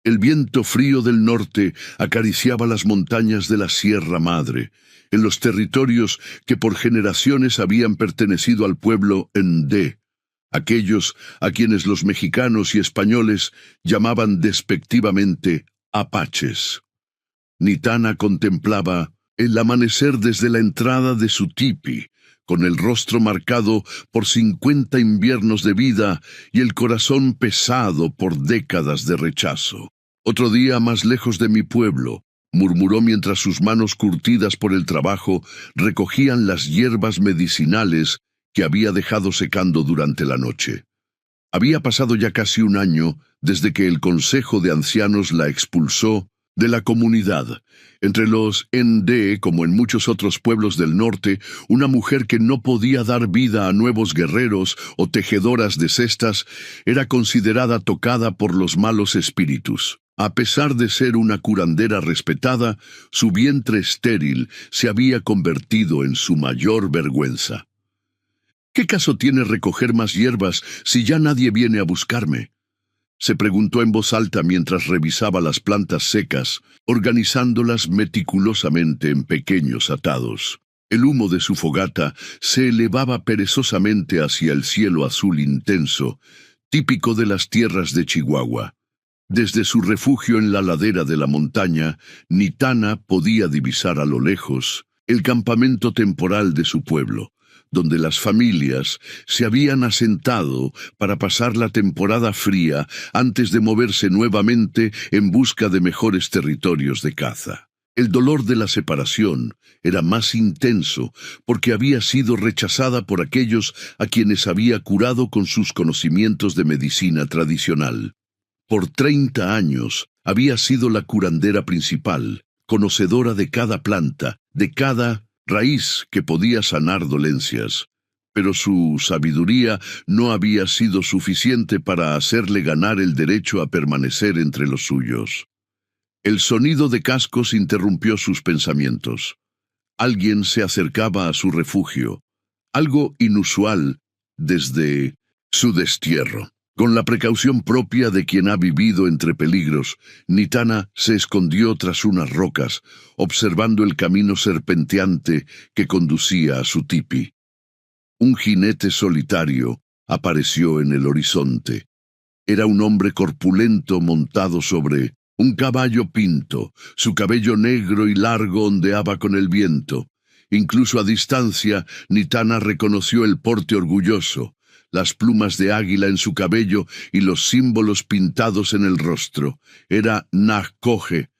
El viento frío del norte acariciaba las montañas de la Sierra Madre, en los territorios que por generaciones habían pertenecido al pueblo Ndé, aquellos a quienes los mexicanos y españoles llamaban despectivamente apaches. Nitana contemplaba el amanecer desde la entrada de su tipi, con el rostro marcado por 50 inviernos de vida y el corazón pesado por décadas de rechazo. «Otro día más lejos de mi pueblo», murmuró mientras sus manos curtidas por el trabajo recogían las hierbas medicinales que había dejado secando durante la noche. Había pasado ya casi un año desde que el Consejo de Ancianos la expulsó de la comunidad. Entre los Ndé, como en muchos otros pueblos del norte, una mujer que no podía dar vida a nuevos guerreros o tejedoras de cestas era considerada tocada por los malos espíritus. A pesar de ser una curandera respetada, su vientre estéril se había convertido en su mayor vergüenza. «¿Qué caso tiene recoger más hierbas si ya nadie viene a buscarme?», se preguntó en voz alta mientras revisaba las plantas secas, organizándolas meticulosamente en pequeños atados. El humo de su fogata se elevaba perezosamente hacia el cielo azul intenso, típico de las tierras de Chihuahua. Desde su refugio en la ladera de la montaña, Nitana podía divisar a lo lejos el campamento temporal de su pueblo, donde las familias se habían asentado para pasar la temporada fría antes de moverse nuevamente en busca de mejores territorios de caza. El dolor de la separación era más intenso porque había sido rechazada por aquellos a quienes había curado con sus conocimientos de medicina tradicional. Por 30 años había sido la curandera principal, conocedora de cada planta, de cada raíz que podía sanar dolencias, pero su sabiduría no había sido suficiente para hacerle ganar el derecho a permanecer entre los suyos. El sonido de cascos interrumpió sus pensamientos. Alguien se acercaba a su refugio, algo inusual desde su destierro. Con la precaución propia de quien ha vivido entre peligros, Nitana se escondió tras unas rocas, observando el camino serpenteante que conducía a su tipi. Un jinete solitario apareció en el horizonte. Era un hombre corpulento montado sobre un caballo pinto. Su cabello negro y largo ondeaba con el viento. Incluso a distancia, Nitana reconoció el porte orgulloso, las plumas de águila en su cabello y los símbolos pintados en el rostro. Era Nahcoje,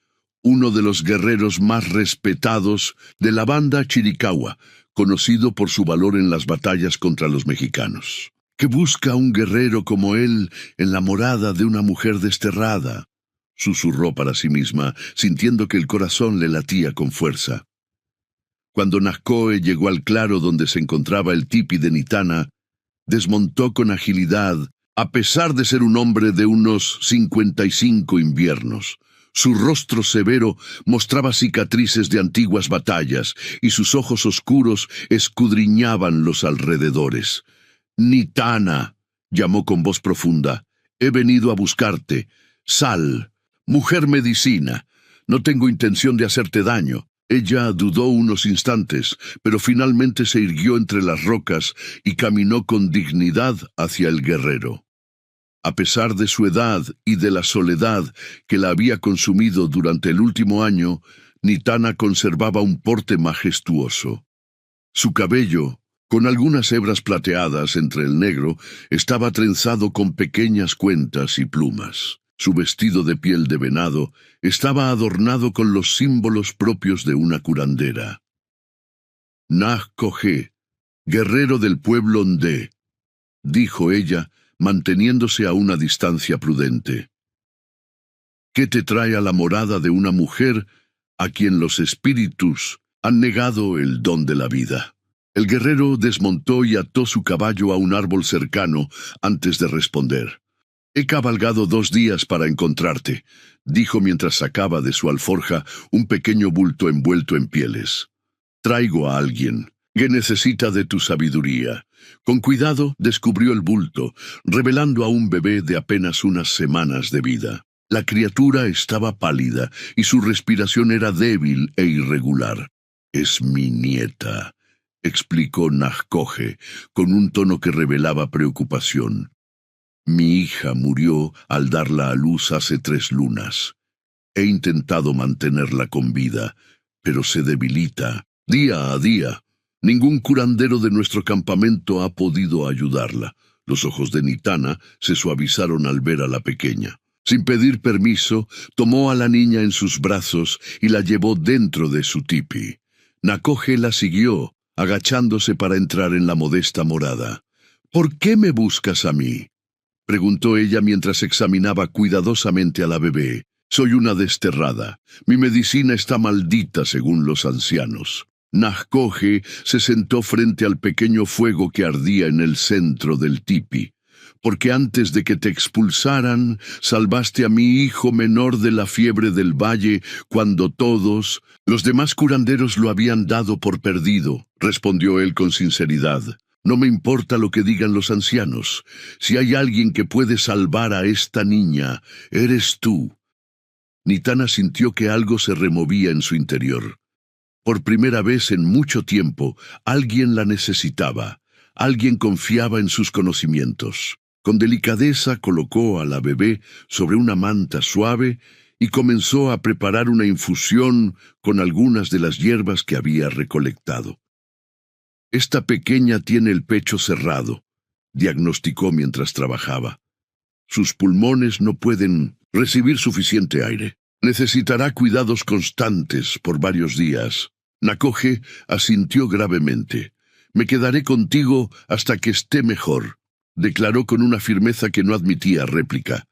uno de los guerreros más respetados de la banda Chiricahua, conocido por su valor en las batallas contra los mexicanos. «¿Qué busca un guerrero como él en la morada de una mujer desterrada?», susurró para sí misma, sintiendo que el corazón le latía con fuerza. Cuando Nahcoje llegó al claro donde se encontraba el tipi de Nitana, desmontó con agilidad, a pesar de ser un hombre de unos 55 inviernos. Su rostro severo mostraba cicatrices de antiguas batallas y sus ojos oscuros escudriñaban los alrededores. «Nitana», llamó con voz profunda, «he venido a buscarte. Sal, mujer medicina. No tengo intención de hacerte daño». Ella dudó unos instantes, pero finalmente se irguió entre las rocas y caminó con dignidad hacia el guerrero. A pesar de su edad y de la soledad que la había consumido durante el último año, Nitana conservaba un porte majestuoso. Su cabello, con algunas hebras plateadas entre el negro, estaba trenzado con pequeñas cuentas y plumas. Su vestido de piel de venado estaba adornado con los símbolos propios de una curandera. «Nahcoje, guerrero del pueblo Ndé», dijo ella, manteniéndose a una distancia prudente. «¿Qué te trae a la morada de una mujer a quien los espíritus han negado el don de la vida?» El guerrero desmontó y ató su caballo a un árbol cercano antes de responder. «He cabalgado 2 días para encontrarte», dijo mientras sacaba de su alforja un pequeño bulto envuelto en pieles. «Traigo a alguien que necesita de tu sabiduría». Con cuidado descubrió el bulto, revelando a un bebé de apenas unas semanas de vida. La criatura estaba pálida y su respiración era débil e irregular. «Es mi nieta», explicó Nakhoje, con un tono que revelaba preocupación. «Mi hija murió al darla a luz hace 3 lunas. He intentado mantenerla con vida, pero se debilita día a día. Ningún curandero de nuestro campamento ha podido ayudarla». Los ojos de Nitana se suavizaron al ver a la pequeña. Sin pedir permiso, tomó a la niña en sus brazos y la llevó dentro de su tipi. Nakhoje la siguió, agachándose para entrar en la modesta morada. «¿Por qué me buscas a mí?», preguntó ella mientras examinaba cuidadosamente a la bebé. «Soy una desterrada. Mi medicina está maldita según los ancianos». Nakhoje se sentó frente al pequeño fuego que ardía en el centro del tipi. «Porque antes de que te expulsaran, salvaste a mi hijo menor de la fiebre del valle, cuando todos, los demás curanderos lo habían dado por perdido», respondió él con sinceridad. «No me importa lo que digan los ancianos. Si hay alguien que puede salvar a esta niña, eres tú». Nitana sintió que algo se removía en su interior. Por primera vez en mucho tiempo, alguien la necesitaba. Alguien confiaba en sus conocimientos. Con delicadeza colocó a la bebé sobre una manta suave y comenzó a preparar una infusión con algunas de las hierbas que había recolectado. «Esta pequeña tiene el pecho cerrado», diagnosticó mientras trabajaba. «Sus pulmones no pueden recibir suficiente aire. Necesitará cuidados constantes por varios días». Nakhoje asintió gravemente. «Me quedaré contigo hasta que esté mejor», declaró con una firmeza que no admitía réplica.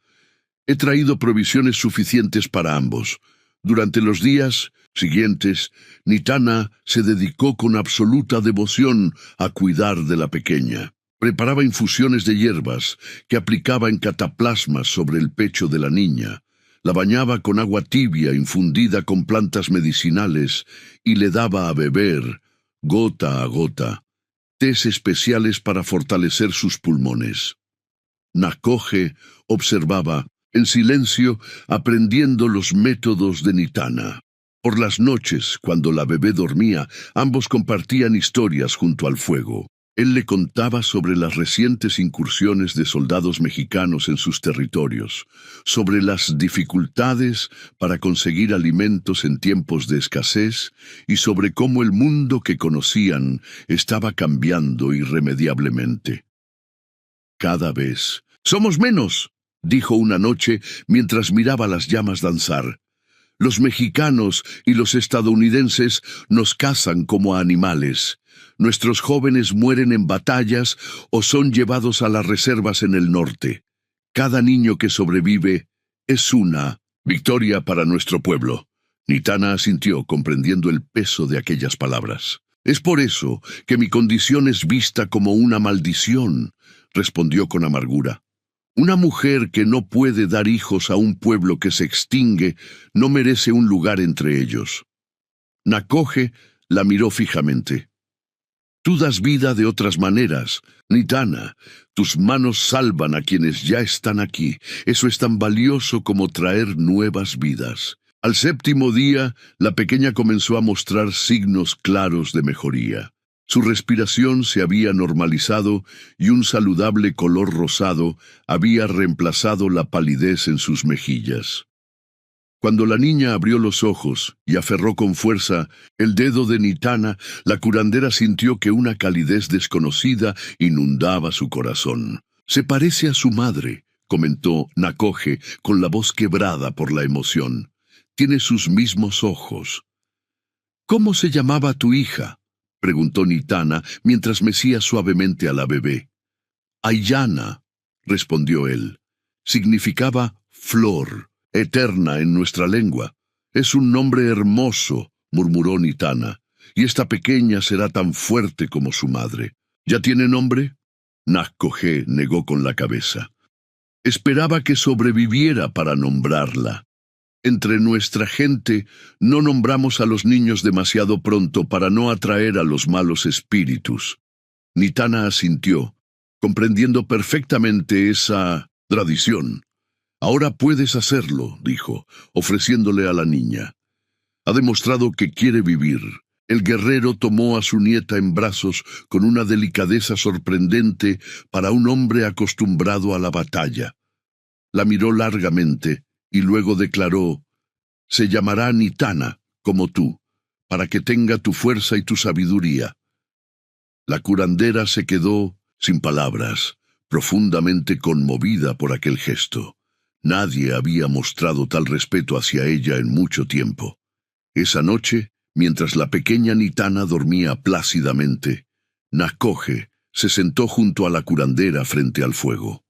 «He traído provisiones suficientes para ambos». Durante los días siguientes, Nitana se dedicó con absoluta devoción a cuidar de la pequeña. Preparaba infusiones de hierbas que aplicaba en cataplasmas sobre el pecho de la niña. La bañaba con agua tibia infundida con plantas medicinales y le daba a beber, gota a gota, tés especiales para fortalecer sus pulmones. Nakhoje observaba, en silencio, aprendiendo los métodos de Nitana. Por las noches, cuando la bebé dormía, ambos compartían historias junto al fuego. Él le contaba sobre las recientes incursiones de soldados mexicanos en sus territorios, sobre las dificultades para conseguir alimentos en tiempos de escasez y sobre cómo el mundo que conocían estaba cambiando irremediablemente. Cada vez «¡Somos menos!», dijo una noche mientras miraba las llamas danzar. «Los mexicanos y los estadounidenses nos cazan como animales. Nuestros jóvenes mueren en batallas o son llevados a las reservas en el norte. Cada niño que sobrevive es una victoria para nuestro pueblo». Nitana asintió, comprendiendo el peso de aquellas palabras. «Es por eso que mi condición es vista como una maldición», respondió con amargura. «Una mujer que no puede dar hijos a un pueblo que se extingue no merece un lugar entre ellos». Nakhoje la miró fijamente. «Tú das vida de otras maneras, Nitana. Tus manos salvan a quienes ya están aquí. Eso es tan valioso como traer nuevas vidas». Al 7º día, la pequeña comenzó a mostrar signos claros de mejoría. Su respiración se había normalizado y un saludable color rosado había reemplazado la palidez en sus mejillas. Cuando la niña abrió los ojos y aferró con fuerza el dedo de Nitana, la curandera sintió que una calidez desconocida inundaba su corazón. «Se parece a su madre», comentó Nakhoje con la voz quebrada por la emoción. «Tiene sus mismos ojos». «¿Cómo se llamaba tu hija?», preguntó Nitana mientras mecía suavemente a la bebé. «Ayana», respondió él. «Significaba flor, eterna en nuestra lengua. Es un nombre hermoso», murmuró Nitana, «y esta pequeña será tan fuerte como su madre». «¿Ya tiene nombre?», Nakhoje negó con la cabeza. «Esperaba que sobreviviera para nombrarla. Entre nuestra gente no nombramos a los niños demasiado pronto para no atraer a los malos espíritus». Nitana asintió, comprendiendo perfectamente esa tradición. Ahora puedes hacerlo, dijo, ofreciéndole a la niña. Ha demostrado que quiere vivir. El guerrero tomó a su nieta en brazos con una delicadeza sorprendente para un hombre acostumbrado a la batalla. La miró largamente y luego declaró: «Se llamará Nitana, como tú, para que tenga tu fuerza y tu sabiduría». La curandera se quedó sin palabras, profundamente conmovida por aquel gesto. Nadie había mostrado tal respeto hacia ella en mucho tiempo. Esa noche, mientras la pequeña Nitana dormía plácidamente, Nakoje se sentó junto a la curandera frente al fuego.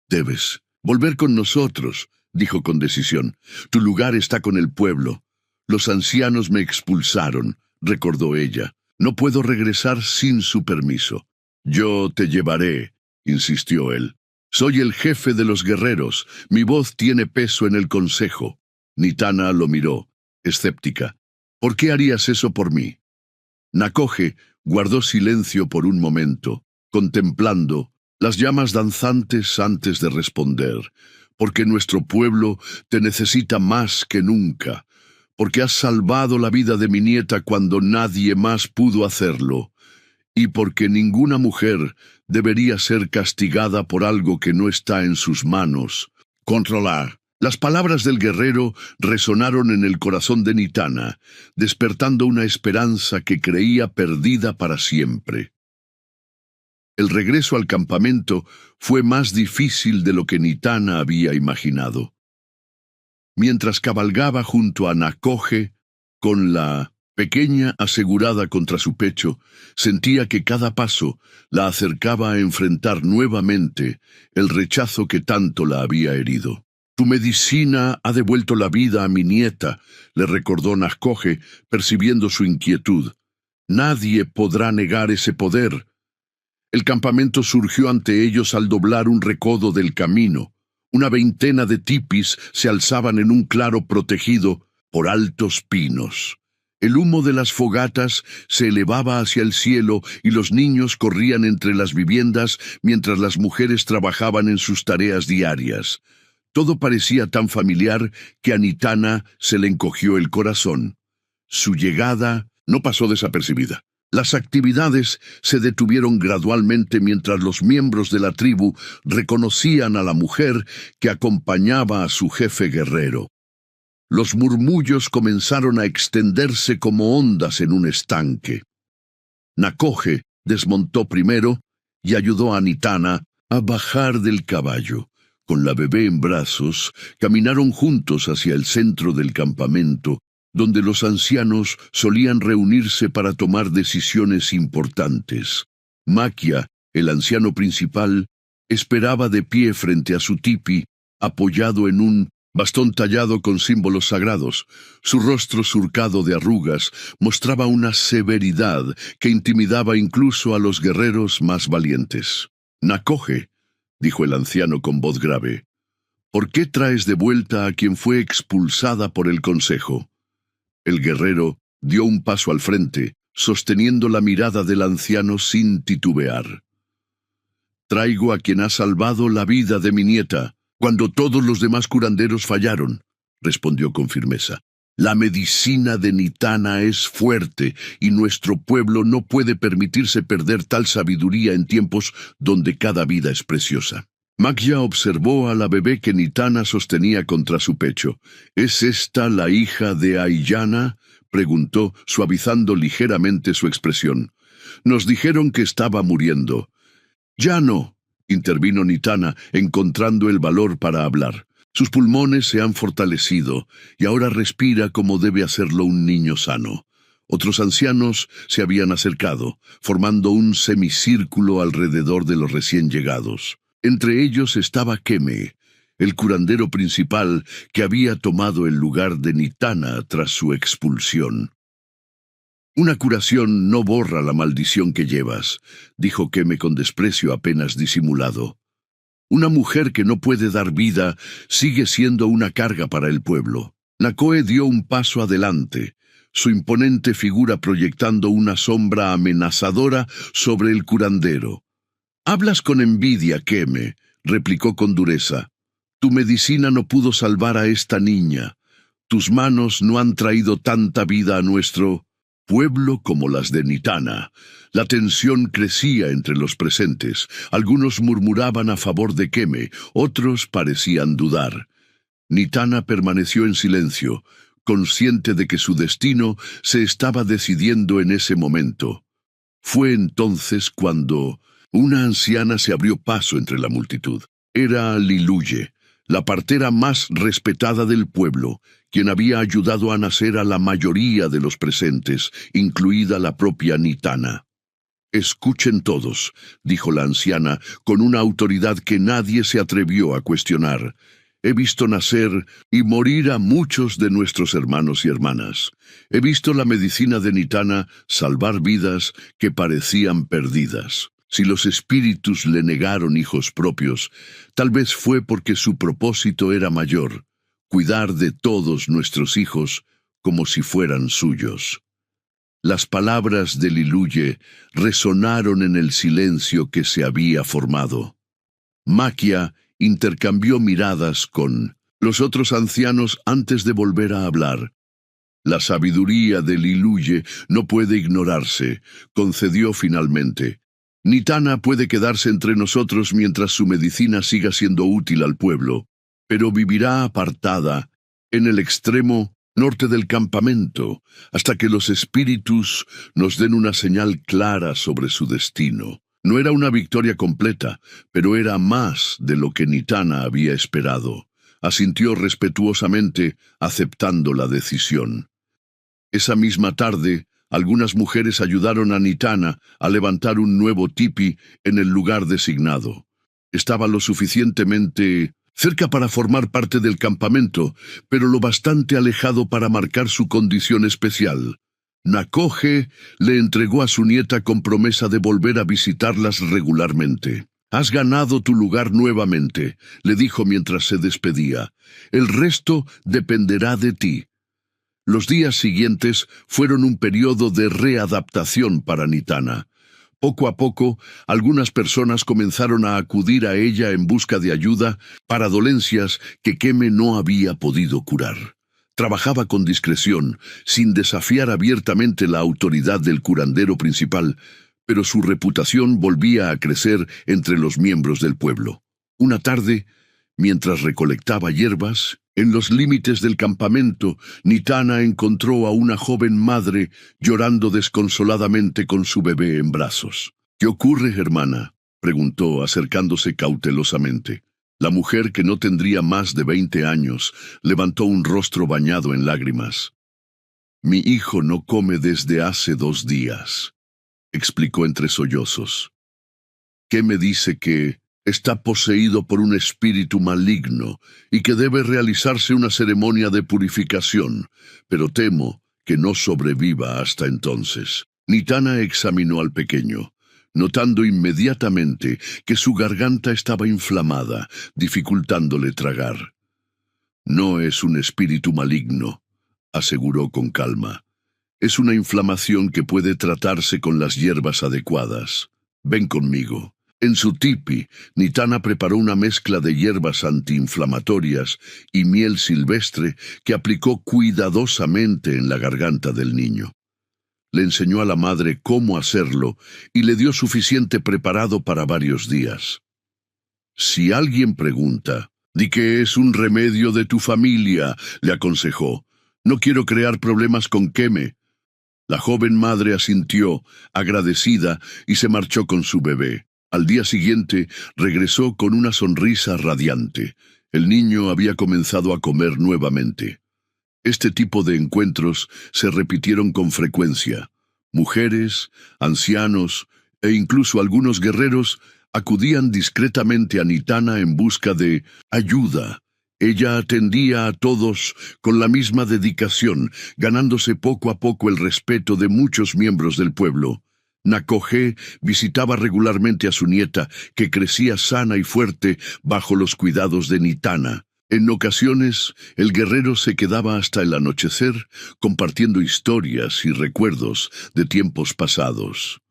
«Debes volver con nosotros», dijo con decisión. «Tu lugar está con el pueblo. Los ancianos me expulsaron», recordó ella. «No puedo regresar sin su permiso». «Yo te llevaré», insistió él. «Soy el jefe de los guerreros. Mi voz tiene peso en el consejo». Nitana lo miró, escéptica. «¿Por qué harías eso por mí?» Nakoje guardó silencio por un momento, contemplando las llamas danzantes antes de responder. «Porque nuestro pueblo te necesita más que nunca. Porque has salvado la vida de mi nieta cuando nadie más pudo hacerlo. Y porque ninguna mujer debería ser castigada por algo que no está en sus manos. Controlar». Las palabras del guerrero resonaron en el corazón de Nitana, despertando una esperanza que creía perdida para siempre. El regreso al campamento fue más difícil de lo que Nitana había imaginado. Mientras cabalgaba junto a Nakoje, con la pequeña asegurada contra su pecho, sentía que cada paso la acercaba a enfrentar nuevamente el rechazo que tanto la había herido. «Tu medicina ha devuelto la vida a mi nieta», le recordó Nakoje, percibiendo su inquietud. «Nadie podrá negar ese poder». El campamento surgió ante ellos al doblar un recodo del camino. Una veintena de tipis se alzaban en un claro protegido por altos pinos. El humo de las fogatas se elevaba hacia el cielo y los niños corrían entre las viviendas mientras las mujeres trabajaban en sus tareas diarias. Todo parecía tan familiar que a Nitana se le encogió el corazón. Su llegada no pasó desapercibida. Las actividades se detuvieron gradualmente mientras los miembros de la tribu reconocían a la mujer que acompañaba a su jefe guerrero. Los murmullos comenzaron a extenderse como ondas en un estanque. Nakoje desmontó primero y ayudó a Nitana a bajar del caballo. Con la bebé en brazos, caminaron juntos hacia el centro del campamento, donde los ancianos solían reunirse para tomar decisiones importantes. Maquia, el anciano principal, esperaba de pie frente a su tipi, apoyado en un bastón tallado con símbolos sagrados. Su rostro surcado de arrugas mostraba una severidad que intimidaba incluso a los guerreros más valientes. «Nakoje», dijo el anciano con voz grave, «¿por qué traes de vuelta a quien fue expulsada por el consejo?» El guerrero dio un paso al frente, sosteniendo la mirada del anciano sin titubear. «Traigo a quien ha salvado la vida de mi nieta, cuando todos los demás curanderos fallaron», respondió con firmeza. «La medicina de Nitana es fuerte y nuestro pueblo no puede permitirse perder tal sabiduría en tiempos donde cada vida es preciosa». Maquia observó a la bebé que Nitana sostenía contra su pecho. «¿Es esta la hija de Aiyana?», preguntó, suavizando ligeramente su expresión. «Nos dijeron que estaba muriendo». «Ya no», intervino Nitana, encontrando el valor para hablar. «Sus pulmones se han fortalecido y ahora respira como debe hacerlo un niño sano». Otros ancianos se habían acercado, formando un semicírculo alrededor de los recién llegados. Entre ellos estaba Keme, el curandero principal que había tomado el lugar de Nitana tras su expulsión. «Una curación no borra la maldición que llevas», dijo Keme con desprecio apenas disimulado. «Una mujer que no puede dar vida sigue siendo una carga para el pueblo». Nakoe dio un paso adelante, su imponente figura proyectando una sombra amenazadora sobre el curandero. «Hablas con envidia, Keme», replicó con dureza. Tu medicina no pudo salvar a esta niña. Tus manos no han traído tanta vida a nuestro pueblo como las de Nitana. La tensión crecía entre los presentes. Algunos murmuraban a favor de Keme, otros parecían dudar. Nitana permaneció en silencio, consciente de que su destino se estaba decidiendo en ese momento. Fue entonces cuando una anciana se abrió paso entre la multitud. Era Liluye, la partera más respetada del pueblo, quien había ayudado a nacer a la mayoría de los presentes, incluida la propia Nitana. «Escuchen todos», dijo la anciana, con una autoridad que nadie se atrevió a cuestionar. «He visto nacer y morir a muchos de nuestros hermanos y hermanas. He visto la medicina de Nitana salvar vidas que parecían perdidas. Si los espíritus le negaron hijos propios, tal vez fue porque su propósito era mayor, cuidar de todos nuestros hijos como si fueran suyos». Las palabras de Liluye resonaron en el silencio que se había formado. Maquia intercambió miradas con los otros ancianos antes de volver a hablar. «La sabiduría de Liluye no puede ignorarse», concedió finalmente. «Nitana puede quedarse entre nosotros mientras su medicina siga siendo útil al pueblo, pero vivirá apartada en el extremo norte del campamento, hasta que los espíritus nos den una señal clara sobre su destino». No era una victoria completa, pero era más de lo que Nitana había esperado. Asintió respetuosamente, aceptando la decisión. Esa misma tarde, algunas mujeres ayudaron a Nitana a levantar un nuevo tipi en el lugar designado. Estaba lo suficientemente cerca para formar parte del campamento, pero lo bastante alejado para marcar su condición especial. Nakoje le entregó a su nieta con promesa de volver a visitarlas regularmente. «Has ganado tu lugar nuevamente», le dijo mientras se despedía. «El resto dependerá de ti». Los días siguientes fueron un periodo de readaptación para Nitana. Poco a poco, algunas personas comenzaron a acudir a ella en busca de ayuda para dolencias que Keme no había podido curar. Trabajaba con discreción, sin desafiar abiertamente la autoridad del curandero principal, pero su reputación volvía a crecer entre los miembros del pueblo. Una tarde, mientras recolectaba hierbas, en los límites del campamento, Nitana encontró a una joven madre llorando desconsoladamente con su bebé en brazos. «¿Qué ocurre, hermana?», preguntó, acercándose cautelosamente. La mujer, que no tendría más de 20 años, levantó un rostro bañado en lágrimas. «Mi hijo no come desde hace 2 días», explicó entre sollozos. «¿Qué me dice que está poseído por un espíritu maligno y que debe realizarse una ceremonia de purificación, pero temo que no sobreviva hasta entonces?» Nitana examinó al pequeño, notando inmediatamente que su garganta estaba inflamada, dificultándole tragar. «No es un espíritu maligno», aseguró con calma. «Es una inflamación que puede tratarse con las hierbas adecuadas. Ven conmigo». En su tipi, Nitana preparó una mezcla de hierbas antiinflamatorias y miel silvestre que aplicó cuidadosamente en la garganta del niño. Le enseñó a la madre cómo hacerlo y le dio suficiente preparado para varios días. «Si alguien pregunta, di que es un remedio de tu familia», le aconsejó. «No quiero crear problemas con Keme». La joven madre asintió, agradecida, y se marchó con su bebé. Al día siguiente, regresó con una sonrisa radiante. El niño había comenzado a comer nuevamente. Este tipo de encuentros se repitieron con frecuencia. Mujeres, ancianos e incluso algunos guerreros acudían discretamente a Nitana en busca de ayuda. Ella atendía a todos con la misma dedicación, ganándose poco a poco el respeto de muchos miembros del pueblo. Nakoje visitaba regularmente a su nieta, que crecía sana y fuerte bajo los cuidados de Nitana. En ocasiones, el guerrero se quedaba hasta el anochecer, compartiendo historias y recuerdos de tiempos pasados.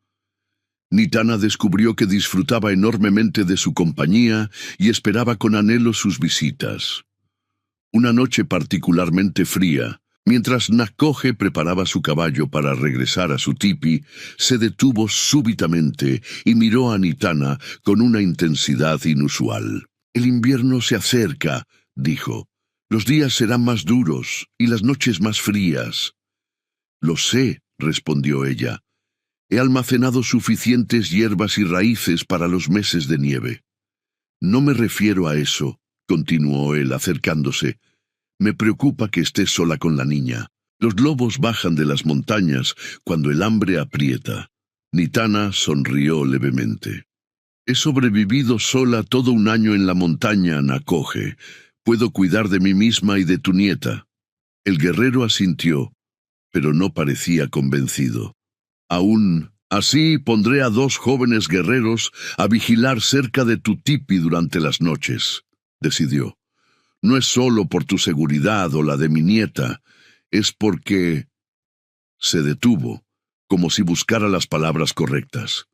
Nitana descubrió que disfrutaba enormemente de su compañía y esperaba con anhelo sus visitas. Una noche particularmente fría, mientras Nakoje preparaba su caballo para regresar a su tipi, se detuvo súbitamente y miró a Nitana con una intensidad inusual. «El invierno se acerca», dijo. «Los días serán más duros y las noches más frías». «Lo sé», respondió ella. «He almacenado suficientes hierbas y raíces para los meses de nieve». «No me refiero a eso», continuó él acercándose. «Me preocupa que estés sola con la niña. Los lobos bajan de las montañas cuando el hambre aprieta». Nitana sonrió levemente. «He sobrevivido sola todo un año en la montaña, Nakoje. Puedo cuidar de mí misma y de tu nieta». El guerrero asintió, pero no parecía convencido. «Aún así pondré a 2 jóvenes guerreros a vigilar cerca de tu tipi durante las noches», decidió. «No es solo por tu seguridad o la de mi nieta, es porque...» Se detuvo, como si buscara las palabras correctas.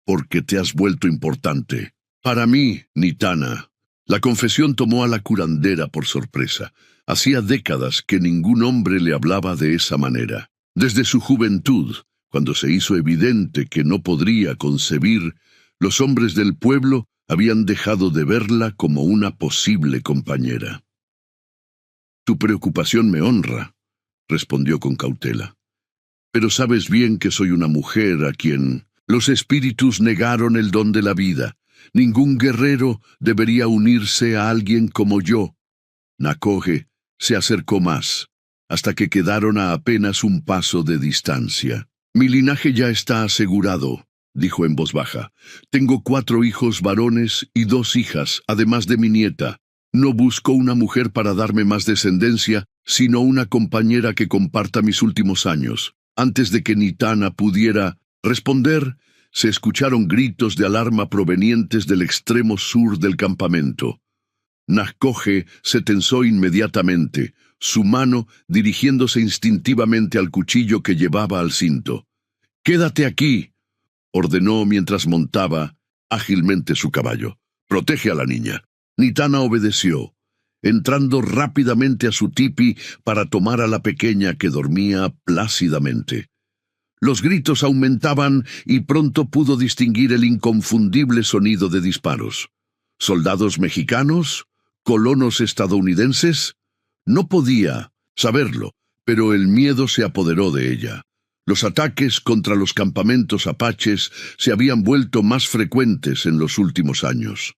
«Porque te has vuelto importante. Para mí, Nitana». La confesión tomó a la curandera por sorpresa. Hacía décadas que ningún hombre le hablaba de esa manera. Desde su juventud, cuando se hizo evidente que no podría concebir, los hombres del pueblo habían dejado de verla como una posible compañera. «Tu preocupación me honra», respondió con cautela. «Pero sabes bien que soy una mujer a quien los espíritus negaron el don de la vida. Ningún guerrero debería unirse a alguien como yo». Nakoje se acercó más, hasta que quedaron a apenas un paso de distancia. «Mi linaje ya está asegurado», dijo en voz baja. «Tengo 4 hijos varones y 2 hijas, además de mi nieta. No busco una mujer para darme más descendencia, sino una compañera que comparta mis últimos años». Antes de que Nitana pudiera responder, se escucharon gritos de alarma provenientes del extremo sur del campamento. Nakoje se tensó inmediatamente, su mano dirigiéndose instintivamente al cuchillo que llevaba al cinto. «Quédate aquí», ordenó mientras montaba ágilmente su caballo. «Protege a la niña». Nitana obedeció, entrando rápidamente a su tipi para tomar a la pequeña que dormía plácidamente. Los gritos aumentaban y pronto pudo distinguir el inconfundible sonido de disparos. ¿Soldados mexicanos? ¿Colonos estadounidenses? No podía saberlo, pero el miedo se apoderó de ella. Los ataques contra los campamentos apaches se habían vuelto más frecuentes en los últimos años.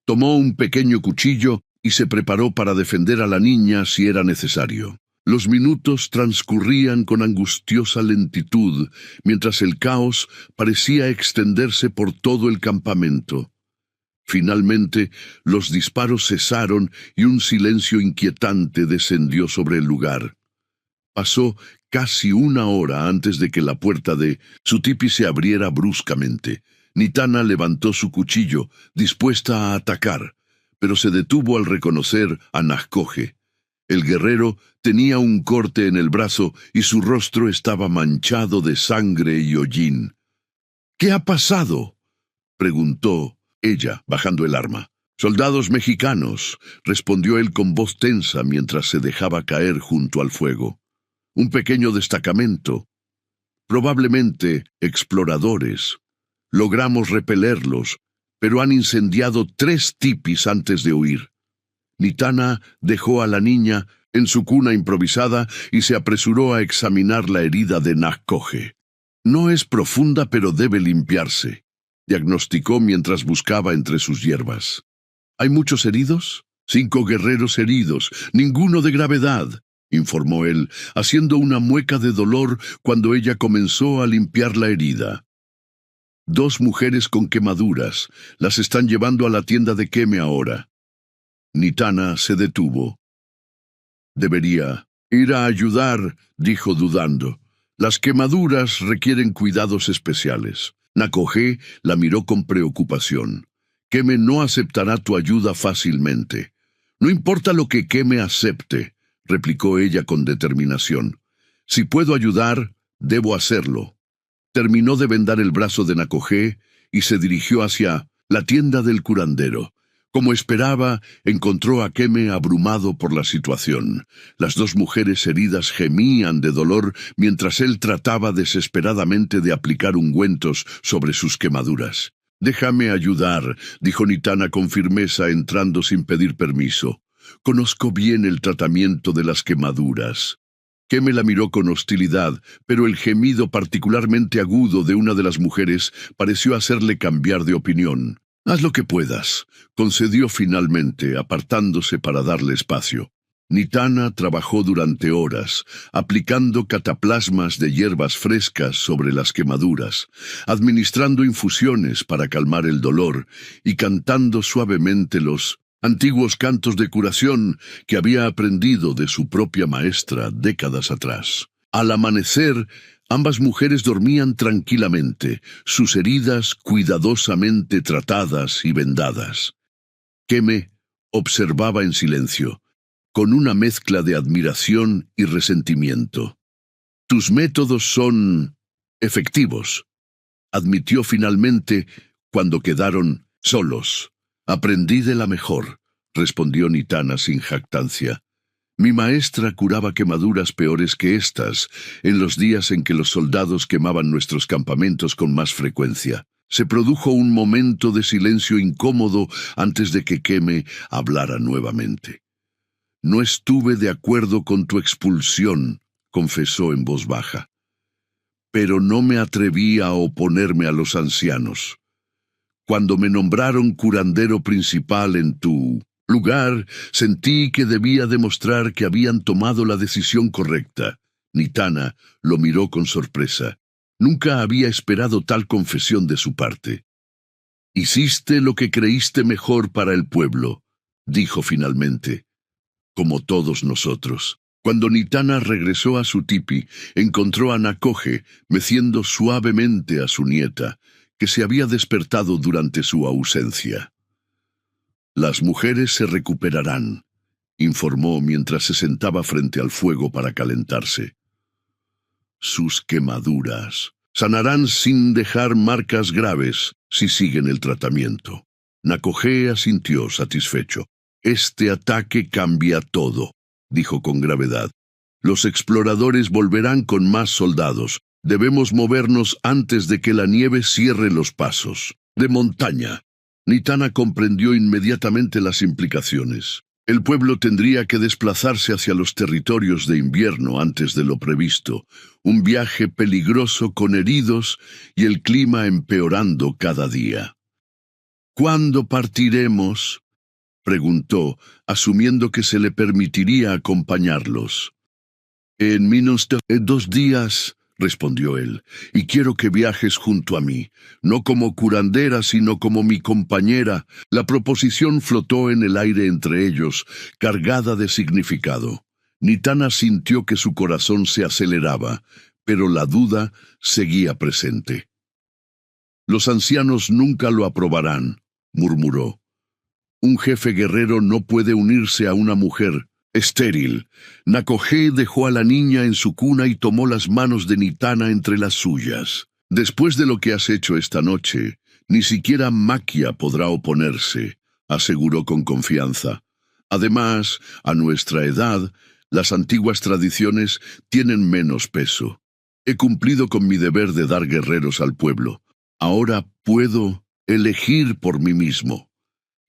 Tomó un pequeño cuchillo y se preparó para defender a la niña si era necesario. Los minutos transcurrían con angustiosa lentitud, mientras el caos parecía extenderse por todo el campamento. Finalmente, los disparos cesaron y un silencio inquietante descendió sobre el lugar. Pasó casi 1 hora antes de que la puerta de su tipi se abriera bruscamente. Nitana levantó su cuchillo, dispuesta a atacar, pero se detuvo al reconocer a Nakoje. El guerrero tenía un corte en el brazo y su rostro estaba manchado de sangre y hollín. «¿Qué ha pasado?», preguntó ella, bajando el arma. «Soldados mexicanos», respondió él con voz tensa mientras se dejaba caer junto al fuego. «Un pequeño destacamento. Probablemente exploradores. Logramos repelerlos, pero han incendiado 3 tipis antes de huir». Nitana dejó a la niña en su cuna improvisada y se apresuró a examinar la herida de Nakoje. «No es profunda, pero debe limpiarse», diagnosticó mientras buscaba entre sus hierbas. «¿Hay muchos heridos?» «5 guerreros heridos, ninguno de gravedad», informó él, haciendo una mueca de dolor cuando ella comenzó a limpiar la herida. «2 mujeres con quemaduras, las están llevando a la tienda de Keme ahora». Nitana se detuvo. «Debería ir a ayudar», dijo dudando. «Las quemaduras requieren cuidados especiales». Nakoje la miró con preocupación. «Keme no aceptará tu ayuda fácilmente». «No importa lo que Keme acepte», replicó ella con determinación. «Si puedo ayudar, debo hacerlo». Terminó de vendar el brazo de Nakogé y se dirigió hacia la tienda del curandero. Como esperaba, encontró a Keme abrumado por la situación. Las dos mujeres heridas gemían de dolor mientras él trataba desesperadamente de aplicar ungüentos sobre sus quemaduras. «Déjame ayudar», dijo Nitana con firmeza, entrando sin pedir permiso. «Conozco bien el tratamiento de las quemaduras». Keme la miró con hostilidad, pero el gemido particularmente agudo de una de las mujeres pareció hacerle cambiar de opinión. «Haz lo que puedas», concedió finalmente, apartándose para darle espacio. Nitana trabajó durante horas, aplicando cataplasmas de hierbas frescas sobre las quemaduras, administrando infusiones para calmar el dolor y cantando suavemente los antiguos cantos de curación que había aprendido de su propia maestra décadas atrás. Al amanecer, ambas mujeres dormían tranquilamente, sus heridas cuidadosamente tratadas y vendadas. Keme observaba en silencio, con una mezcla de admiración y resentimiento. «Tus métodos son efectivos», admitió finalmente cuando quedaron solos. «Aprendí de la mejor», respondió Nitana sin jactancia. «Mi maestra curaba quemaduras peores que estas, en los días en que los soldados quemaban nuestros campamentos con más frecuencia». Se produjo un momento de silencio incómodo antes de que Keme hablara nuevamente. «No estuve de acuerdo con tu expulsión», confesó en voz baja. «Pero no me atreví a oponerme a los ancianos. Cuando me nombraron curandero principal en tu lugar, sentí que debía demostrar que habían tomado la decisión correcta». Nitana lo miró con sorpresa. Nunca había esperado tal confesión de su parte. «Hiciste lo que creíste mejor para el pueblo», dijo finalmente. «Como todos nosotros». Cuando Nitana regresó a su tipi, encontró a Nakogé meciendo suavemente a su nieta, que se había despertado durante su ausencia. «Las mujeres se recuperarán», informó mientras se sentaba frente al fuego para calentarse. «Sus quemaduras sanarán sin dejar marcas graves si siguen el tratamiento». Nakogé asintió satisfecho. «Este ataque cambia todo», dijo con gravedad. «Los exploradores volverán con más soldados. Debemos movernos antes de que la nieve cierre los pasos. De montaña». Nitana comprendió inmediatamente las implicaciones. El pueblo tendría que desplazarse hacia los territorios de invierno antes de lo previsto, un viaje peligroso con heridos y el clima empeorando cada día. «¿Cuándo partiremos?», preguntó, asumiendo que se le permitiría acompañarlos. «En menos de 2 días», respondió él, «y quiero que viajes junto a mí, no como curandera, sino como mi compañera». La proposición flotó en el aire entre ellos, cargada de significado. Nitana sintió que su corazón se aceleraba, pero la duda seguía presente. «Los ancianos nunca lo aprobarán», murmuró. «Un jefe guerrero no puede unirse a una mujer estéril». Nakogé dejó a la niña en su cuna y tomó las manos de Nitana entre las suyas. «Después de lo que has hecho esta noche, ni siquiera Maquia podrá oponerse», aseguró con confianza. «Además, a nuestra edad, las antiguas tradiciones tienen menos peso. He cumplido con mi deber de dar guerreros al pueblo. Ahora puedo elegir por mí mismo».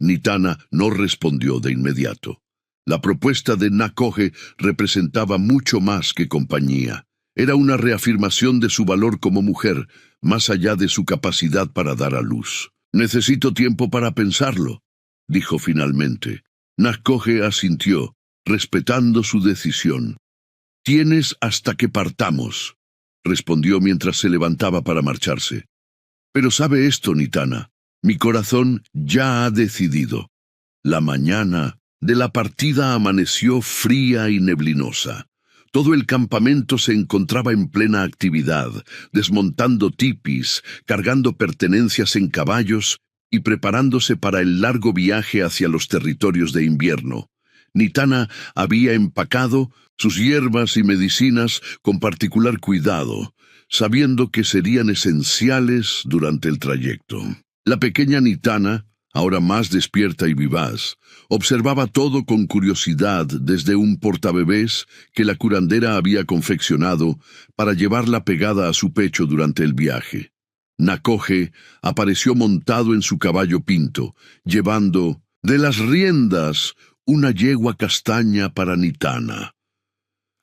Nitana no respondió de inmediato. La propuesta de Nakogé representaba mucho más que compañía. Era una reafirmación de su valor como mujer, más allá de su capacidad para dar a luz. «Necesito tiempo para pensarlo», dijo finalmente. Nakogé asintió, respetando su decisión. «Tienes hasta que partamos», respondió mientras se levantaba para marcharse. «Pero sabe esto, Nitana, mi corazón ya ha decidido». La mañana de la partida amaneció fría y neblinosa. Todo el campamento se encontraba en plena actividad, desmontando tipis, cargando pertenencias en caballos y preparándose para el largo viaje hacia los territorios de invierno. Nitana había empacado sus hierbas y medicinas con particular cuidado. sabiendo que serían esenciales durante el trayecto. La pequeña Nitana, ahora más despierta y vivaz, observaba todo con curiosidad desde un portabebés que la curandera había confeccionado para llevarla pegada a su pecho durante el viaje. Nakoje apareció montado en su caballo pinto, llevando de las riendas una yegua castaña para Nitana.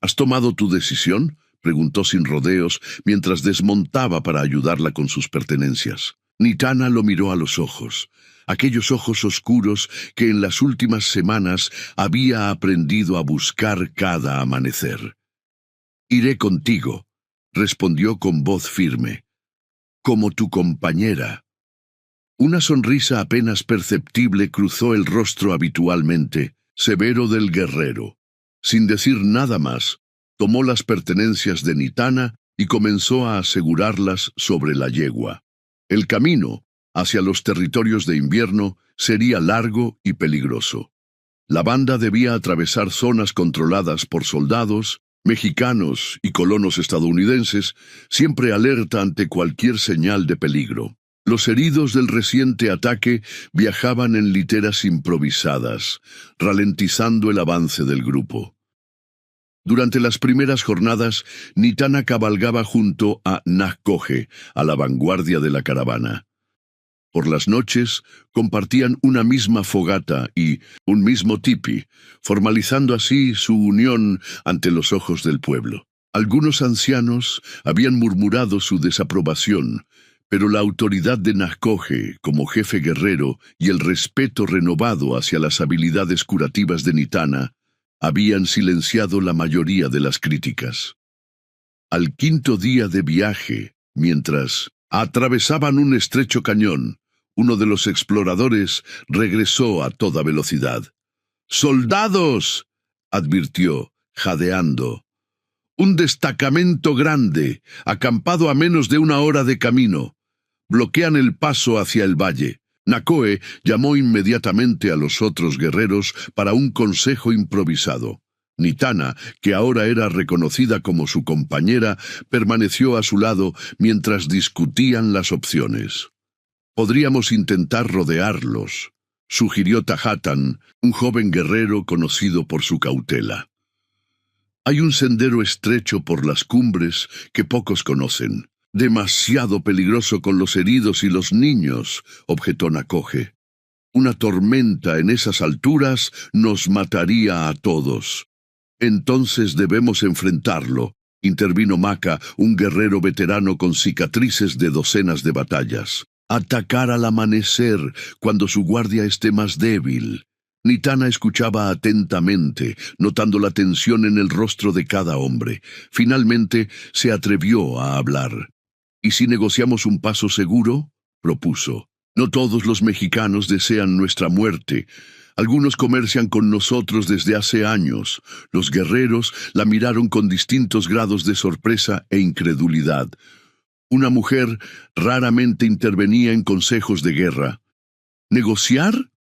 ¿Has tomado tu decisión?, preguntó sin rodeos mientras desmontaba para ayudarla con sus pertenencias. Nitana lo miró a los ojos, aquellos ojos oscuros que en las últimas semanas había aprendido a buscar cada amanecer. «Iré contigo», respondió con voz firme, «como tu compañera». Una sonrisa apenas perceptible cruzó el rostro habitualmente severo del guerrero. Sin decir nada más, tomó las pertenencias de Nitana y comenzó a asegurarlas sobre la yegua. El camino hacia los territorios de invierno sería largo y peligroso. La banda debía atravesar zonas controladas por soldados, mexicanos y colonos estadounidenses, siempre alerta ante cualquier señal de peligro. Los heridos del reciente ataque viajaban en literas improvisadas, ralentizando el avance del grupo. Durante las primeras jornadas, Nitana cabalgaba junto a Nakoje, a la vanguardia de la caravana. Por las noches, compartían una misma fogata y un mismo tipi, formalizando así su unión ante los ojos del pueblo. Algunos ancianos habían murmurado su desaprobación, pero la autoridad de Nakoje como jefe guerrero y el respeto renovado hacia las habilidades curativas de Nitana habían silenciado la mayoría de las críticas. Al quinto día de viaje, mientras atravesaban un estrecho cañón, uno de los exploradores regresó a toda velocidad. «¡Soldados!», advirtió, jadeando. «Un destacamento grande, acampado a menos de 1 hora de camino. Bloquean el paso hacia el valle». Nakoe llamó inmediatamente a los otros guerreros para un consejo improvisado. Nitana, que ahora era reconocida como su compañera, permaneció a su lado mientras discutían las opciones. «Podríamos intentar rodearlos», sugirió Tahatan, un joven guerrero conocido por su cautela. «Hay un sendero estrecho por las cumbres que pocos conocen. Demasiado peligroso con los heridos y los niños», objetó Nakoje. «Una tormenta en esas alturas nos mataría a todos». «Entonces debemos enfrentarlo», intervino Maka, un guerrero veterano con cicatrices de docenas de batallas. «Atacar al amanecer, cuando su guardia esté más débil». Nitana escuchaba atentamente, notando la tensión en el rostro de cada hombre. Finalmente se atrevió a hablar. «¿Y si negociamos un paso seguro?», propuso. «No todos los mexicanos desean nuestra muerte. Algunos comercian con nosotros desde hace años». Los guerreros la miraron con distintos grados de sorpresa e incredulidad. Una mujer raramente intervenía en consejos de guerra. «¿Negociar?»,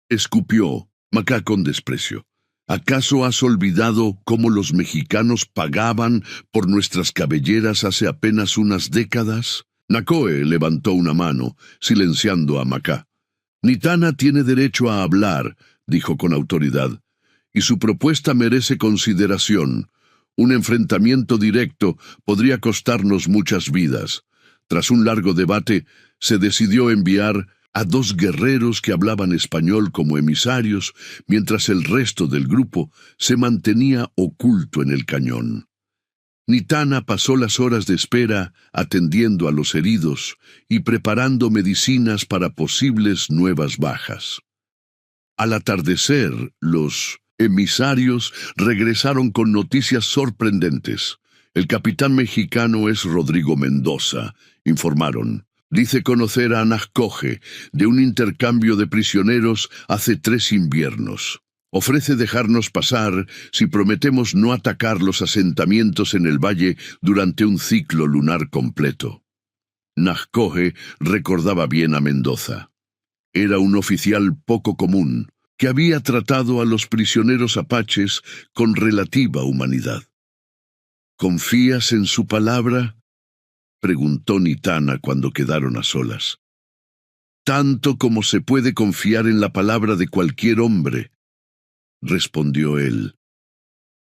escupió Maka con desprecio. «¿Acaso has olvidado cómo los mexicanos pagaban por nuestras cabelleras hace apenas unas décadas?» Nakoe levantó una mano, silenciando a Maka. «Nitana tiene derecho a hablar», dijo con autoridad, «y su propuesta merece consideración. Un enfrentamiento directo podría costarnos muchas vidas». Tras un largo debate, se decidió enviar a 2 guerreros que hablaban español como emisarios, mientras el resto del grupo se mantenía oculto en el cañón. Nitana pasó las horas de espera atendiendo a los heridos y preparando medicinas para posibles nuevas bajas. Al atardecer, los emisarios regresaron con noticias sorprendentes. «El capitán mexicano es Rodrigo Mendoza», informaron. «Dice conocer a Nakoje de un intercambio de prisioneros hace 3 inviernos. Ofrece dejarnos pasar si prometemos no atacar los asentamientos en el valle durante un ciclo lunar completo». Nakoje recordaba bien a Mendoza. Era un oficial poco común, que había tratado a los prisioneros apaches con relativa humanidad. «¿Confías en su palabra?», preguntó Nitana cuando quedaron a solas. Tanto como se puede confiar en la palabra de cualquier hombre, respondió él.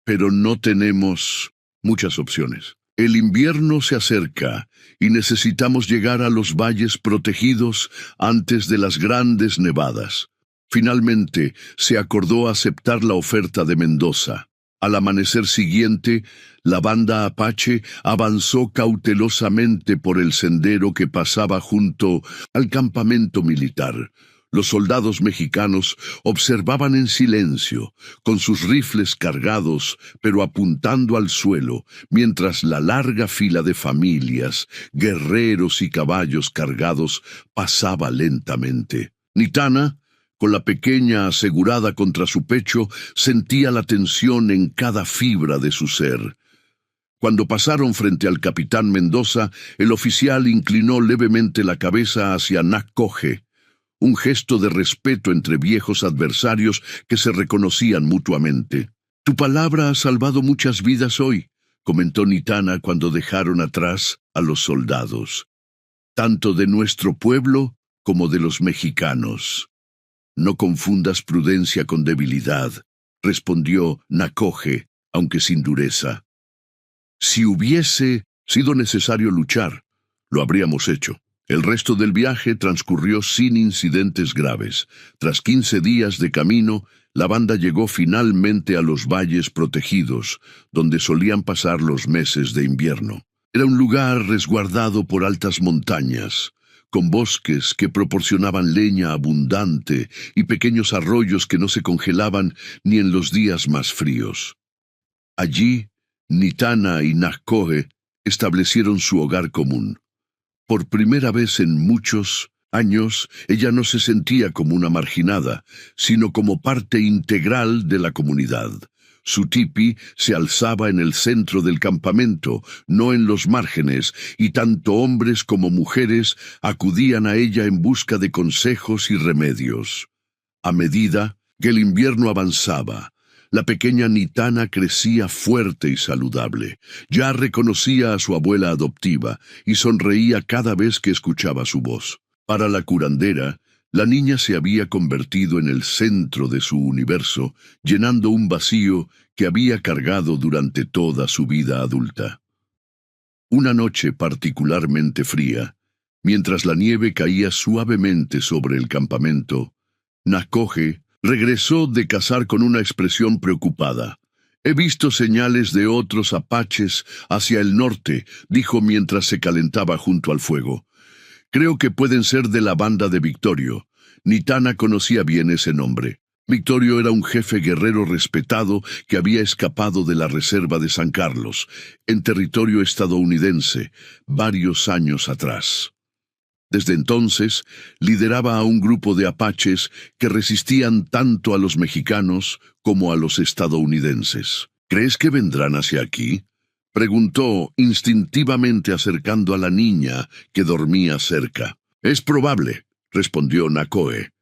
Pero no tenemos muchas opciones. El invierno se acerca y necesitamos llegar a los valles protegidos antes de las grandes nevadas. Finalmente, se acordó aceptar la oferta de Mendoza. Al amanecer siguiente, la banda apache avanzó cautelosamente por el sendero que pasaba junto al campamento militar. Los soldados mexicanos observaban en silencio, con sus rifles cargados, pero apuntando al suelo, mientras la larga fila de familias, guerreros y caballos cargados pasaba lentamente. Nitana, con la pequeña asegurada contra su pecho, sentía la tensión en cada fibra de su ser. Cuando pasaron frente al capitán Mendoza, el oficial inclinó levemente la cabeza hacia Nacoje, un gesto de respeto entre viejos adversarios que se reconocían mutuamente. «Tu palabra ha salvado muchas vidas hoy», comentó Nitana cuando dejaron atrás a los soldados, «tanto de nuestro pueblo como de los mexicanos». «No confundas prudencia con debilidad», respondió Nacoje, aunque sin dureza. «Si hubiese sido necesario luchar, lo habríamos hecho». El resto del viaje transcurrió sin incidentes graves. Tras 15 días de camino, la banda llegó finalmente a los valles protegidos, donde solían pasar los meses de invierno. Era un lugar resguardado por altas montañas, con bosques que proporcionaban leña abundante y pequeños arroyos que no se congelaban ni en los días más fríos. Allí, Nitana y Nacoje establecieron su hogar común. Por primera vez en muchos años, ella no se sentía como una marginada, sino como parte integral de la comunidad. Su tipi se alzaba en el centro del campamento, no en los márgenes, y tanto hombres como mujeres acudían a ella en busca de consejos y remedios. A medida que el invierno avanzaba, la pequeña Nitana crecía fuerte y saludable. Ya reconocía a su abuela adoptiva y sonreía cada vez que escuchaba su voz. Para la curandera, la niña se había convertido en el centro de su universo, llenando un vacío que había cargado durante toda su vida adulta. Una noche particularmente fría, mientras la nieve caía suavemente sobre el campamento, Nacoje regresó de cazar con una expresión preocupada. «He visto señales de otros apaches hacia el norte», dijo mientras se calentaba junto al fuego. «Creo que pueden ser de la banda de Victorio». Nitana conocía bien ese nombre. Victorio era un jefe guerrero respetado que había escapado de la reserva de San Carlos, en territorio estadounidense, varios años atrás. Desde entonces, lideraba a un grupo de apaches que resistían tanto a los mexicanos como a los estadounidenses. «¿Crees que vendrán hacia aquí?», preguntó instintivamente acercando a la niña que dormía cerca. «Es probable», respondió Nacoje.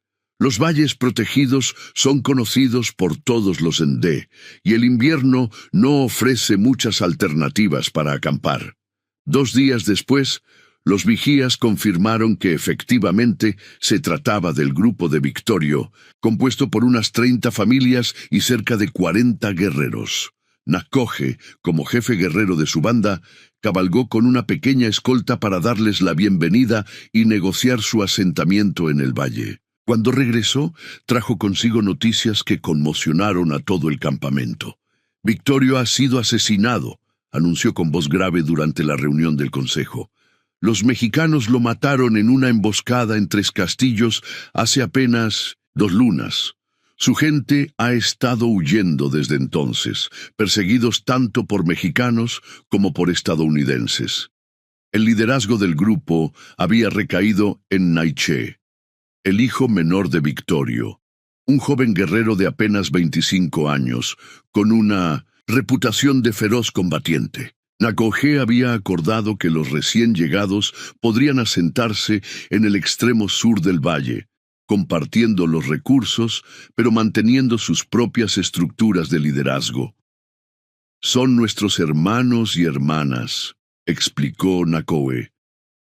«Los valles protegidos son conocidos por todos los Ndé, y el invierno no ofrece muchas alternativas para acampar». 2 días después, los vigías confirmaron que efectivamente se trataba del grupo de Victorio, compuesto por unas 30 familias y cerca de 40 guerreros. Nacoje, como jefe guerrero de su banda, cabalgó con una pequeña escolta para darles la bienvenida y negociar su asentamiento en el valle. Cuando regresó, trajo consigo noticias que conmocionaron a todo el campamento. «Victorio ha sido asesinado», anunció con voz grave durante la reunión del consejo. «Los mexicanos lo mataron en una emboscada en 3 castillos hace apenas 2 lunas. Su gente ha estado huyendo desde entonces, perseguidos tanto por mexicanos como por estadounidenses». El liderazgo del grupo había recaído en Naiche, el hijo menor de Victorio, un joven guerrero de apenas 25 años, con una reputación de feroz combatiente. Nacoje había acordado que los recién llegados podrían asentarse en el extremo sur del valle, compartiendo los recursos, pero manteniendo sus propias estructuras de liderazgo. «Son nuestros hermanos y hermanas», explicó Nakoe.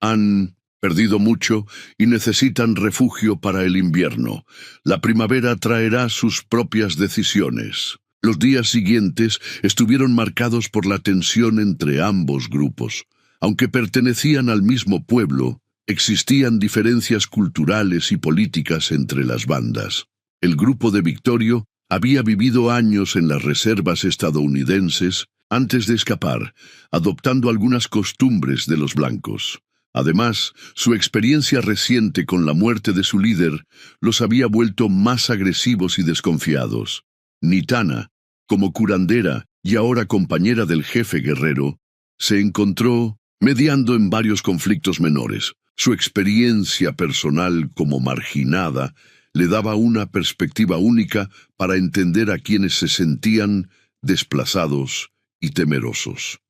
Han perdido mucho y necesitan refugio para el invierno. La primavera traerá sus propias decisiones. Los días siguientes estuvieron marcados por la tensión entre ambos grupos. Aunque pertenecían al mismo pueblo, existían diferencias culturales y políticas entre las bandas. El grupo de Victorio había vivido años en las reservas estadounidenses antes de escapar, adoptando algunas costumbres de los blancos. Además, su experiencia reciente con la muerte de su líder los había vuelto más agresivos y desconfiados. Nitana, como curandera y ahora compañera del jefe guerrero, se encontró mediando en varios conflictos menores. Su experiencia personal como marginada le daba una perspectiva única para entender a quienes se sentían desplazados y temerosos.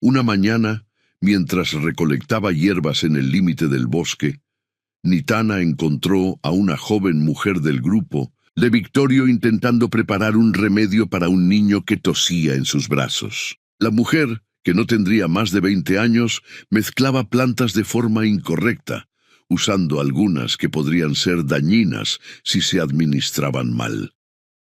Una mañana, mientras recolectaba hierbas en el límite del bosque, Nitana encontró a una joven mujer del grupo de Victorio intentando preparar un remedio para un niño que tosía en sus brazos. La mujer, que no tendría más de 20 años, mezclaba plantas de forma incorrecta, usando algunas que podrían ser dañinas si se administraban mal.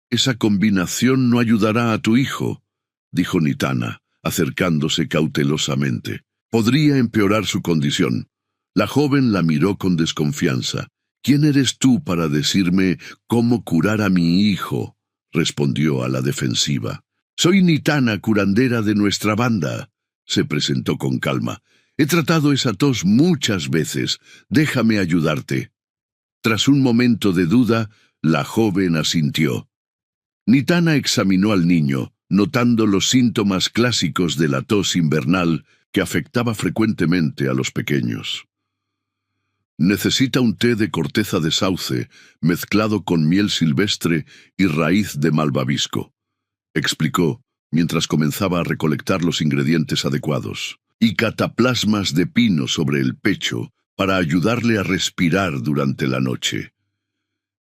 «Esa combinación no ayudará a tu hijo», dijo Nitana, acercándose cautelosamente. «Podría empeorar su condición». La joven la miró con desconfianza. «¿Quién eres tú para decirme cómo curar a mi hijo?», respondió a la defensiva. «Soy Nitana, curandera de nuestra banda», se presentó con calma. «He tratado esa tos muchas veces. Déjame ayudarte». Tras un momento de duda, la joven asintió. Nitana examinó al niño, notando los síntomas clásicos de la tos invernal que afectaba frecuentemente a los pequeños. «Necesita un té de corteza de sauce mezclado con miel silvestre y raíz de malvavisco», explicó, mientras comenzaba a recolectar los ingredientes adecuados, «y cataplasmas de pino sobre el pecho para ayudarle a respirar durante la noche».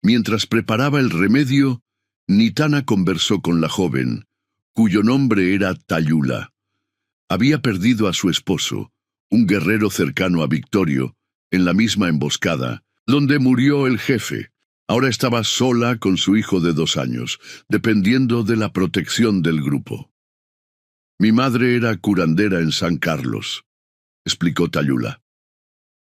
Mientras preparaba el remedio, Nitana conversó con la joven, cuyo nombre era Tayula. Había perdido a su esposo, un guerrero cercano a Victorio, en la misma emboscada, donde murió el jefe. Ahora estaba sola con su hijo de 2 años, dependiendo de la protección del grupo. «Mi madre era curandera en San Carlos», explicó Tayula.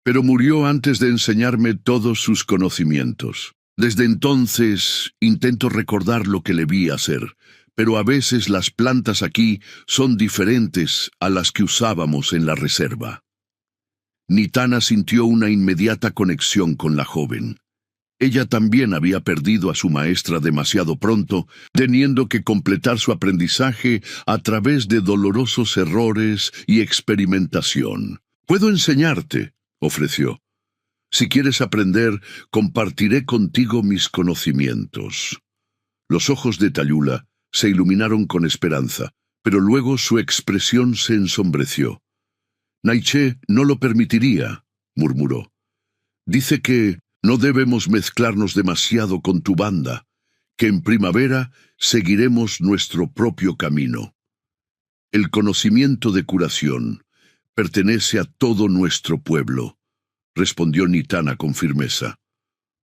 «Pero murió antes de enseñarme todos sus conocimientos. Desde entonces intento recordar lo que le vi hacer, pero a veces las plantas aquí son diferentes a las que usábamos en la reserva». Nitana sintió una inmediata conexión con la joven. Ella también había perdido a su maestra demasiado pronto, teniendo que completar su aprendizaje a través de dolorosos errores y experimentación. «Puedo enseñarte», ofreció. «Si quieres aprender, compartiré contigo mis conocimientos». Los ojos de Tayula se iluminaron con esperanza, pero luego su expresión se ensombreció. «Naiche no lo permitiría», murmuró. «Dice que no debemos mezclarnos demasiado con tu banda, que en primavera seguiremos nuestro propio camino. El conocimiento de curación pertenece a todo nuestro pueblo», respondió Nitana con firmeza.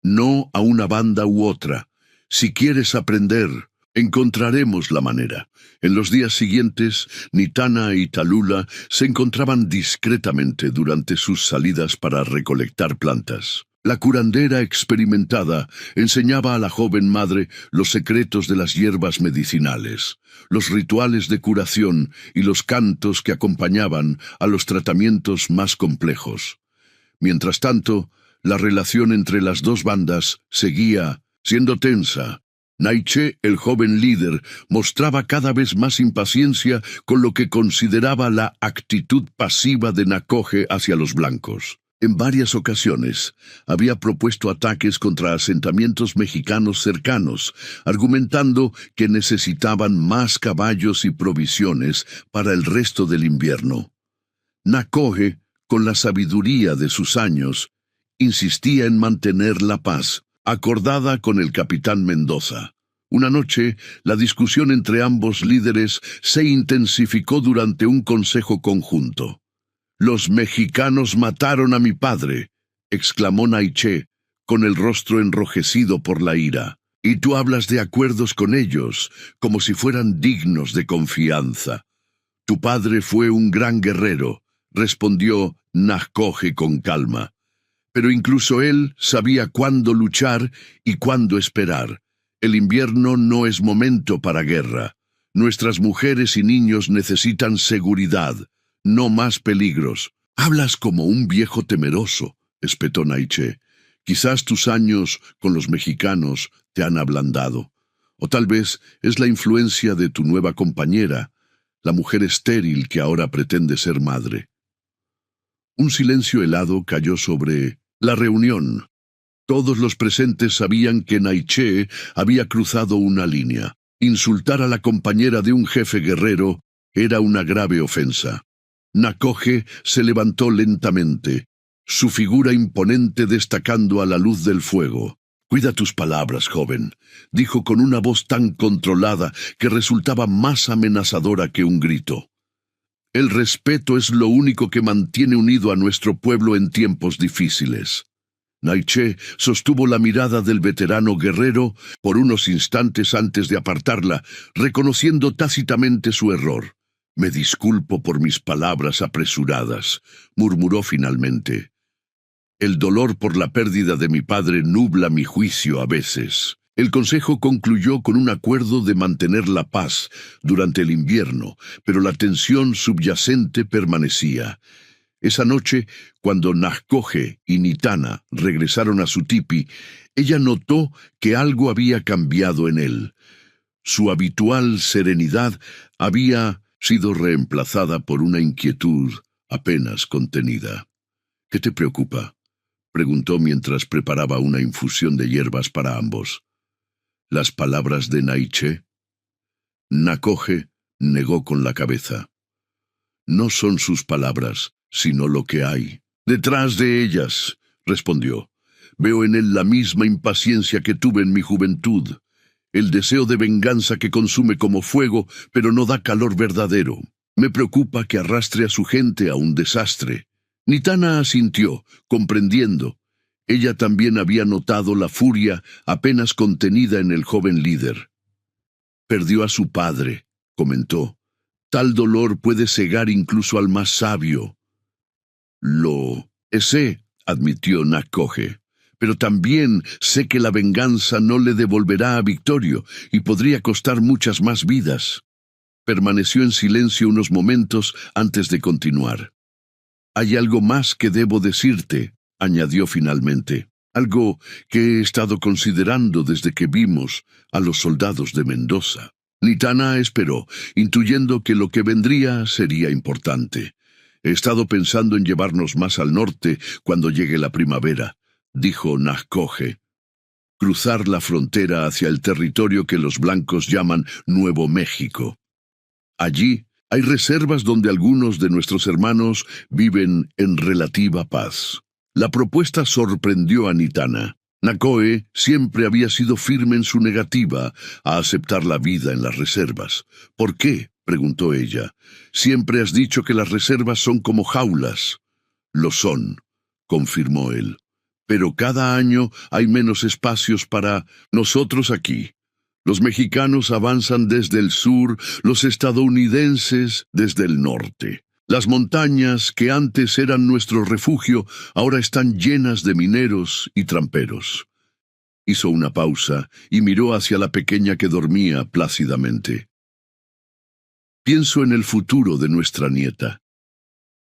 «No a una banda u otra. Si quieres aprender, encontraremos la manera». En los días siguientes, Nitana y Tayula se encontraban discretamente durante sus salidas para recolectar plantas. La curandera experimentada enseñaba a la joven madre los secretos de las hierbas medicinales, los rituales de curación y los cantos que acompañaban a los tratamientos más complejos. Mientras tanto, la relación entre las dos bandas seguía siendo tensa. Naiche, el joven líder, mostraba cada vez más impaciencia con lo que consideraba la actitud pasiva de Nakoe hacia los blancos. En varias ocasiones había propuesto ataques contra asentamientos mexicanos cercanos, argumentando que necesitaban más caballos y provisiones para el resto del invierno. Nakoe, con la sabiduría de sus años, insistía en mantener la paz, acordada con el capitán Mendoza, Una noche, la discusión entre ambos líderes se intensificó durante un consejo conjunto. «Los mexicanos mataron a mi padre», exclamó Naiche, con el rostro enrojecido por la ira. «Y tú hablas de acuerdos con ellos, como si fueran dignos de confianza». «Tu padre fue un gran guerrero», respondió Nahcoje con calma. «Pero incluso él sabía cuándo luchar y cuándo esperar. El invierno no es momento para guerra. Nuestras mujeres y niños necesitan seguridad, no más peligros». «Hablas como un viejo temeroso», espetó Naiche. «Quizás tus años con los mexicanos te han ablandado. O tal vez es la influencia de tu nueva compañera, la mujer estéril que ahora pretende ser madre». Un silencio helado cayó sobre la reunión. Todos los presentes sabían que Naiche había cruzado una línea. Insultar a la compañera de un jefe guerrero era una grave ofensa. Nahcoje se levantó lentamente, su figura imponente destacando a la luz del fuego. «Cuida tus palabras, joven», dijo con una voz tan controlada que resultaba más amenazadora que un grito. «El respeto es lo único que mantiene unido a nuestro pueblo en tiempos difíciles». Naiche sostuvo la mirada del veterano guerrero por unos instantes antes de apartarla, reconociendo tácitamente su error. «Me disculpo por mis palabras apresuradas», murmuró finalmente. «El dolor por la pérdida de mi padre nubla mi juicio a veces». El consejo concluyó con un acuerdo de mantener la paz durante el invierno, pero la tensión subyacente permanecía. Esa noche, cuando Nahcoje y Nitana regresaron a su tipi, ella notó que algo había cambiado en él. Su habitual serenidad había sido reemplazada por una inquietud apenas contenida. «¿Qué te preocupa?», preguntó mientras preparaba una infusión de hierbas para ambos. ¿Las palabras de Naiche? Nahcoje negó con la cabeza. «No son sus palabras, sino lo que hay detrás de ellas», respondió. «Veo en él la misma impaciencia que tuve en mi juventud, el deseo de venganza que consume como fuego, pero no da calor verdadero. Me preocupa que arrastre a su gente a un desastre». Nitana asintió, comprendiendo. Ella también había notado la furia apenas contenida en el joven líder. «Perdió a su padre», comentó. «Tal dolor puede cegar incluso al más sabio». «Lo sé», admitió Nahcoje, «pero también sé que la venganza no le devolverá a Victorio y podría costar muchas más vidas». Permaneció en silencio unos momentos antes de continuar. «Hay algo más que debo decirte», añadió finalmente. «Algo que he estado considerando desde que vimos a los soldados de Mendoza». Nitana esperó, intuyendo que lo que vendría sería importante. «He estado pensando en llevarnos más al norte cuando llegue la primavera», dijo Nahcoje. «Cruzar la frontera hacia el territorio que los blancos llaman Nuevo México. Allí hay reservas donde algunos de nuestros hermanos viven en relativa paz». La propuesta sorprendió a Nitana. Nahcoje siempre había sido firme en su negativa a aceptar la vida en las reservas. «¿Por qué?», preguntó ella. «Siempre has dicho que las reservas son como jaulas». «Lo son», confirmó él. «Pero cada año hay menos espacios para nosotros aquí. Los mexicanos avanzan desde el sur, los estadounidenses desde el norte. Las montañas que antes eran nuestro refugio ahora están llenas de mineros y tramperos». Hizo una pausa y miró hacia la pequeña que dormía plácidamente. «Pienso en el futuro de nuestra nieta.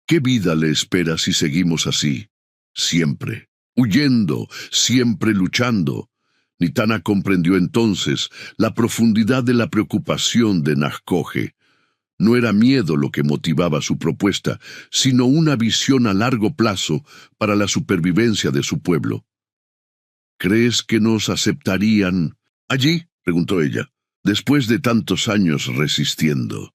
¿Qué vida le espera si seguimos así? Siempre, huyendo, siempre luchando». Nitana comprendió entonces la profundidad de la preocupación de Nahcoje. No era miedo lo que motivaba su propuesta, sino una visión a largo plazo para la supervivencia de su pueblo. «¿Crees que nos aceptarían allí?», preguntó ella, «después de tantos años resistiendo».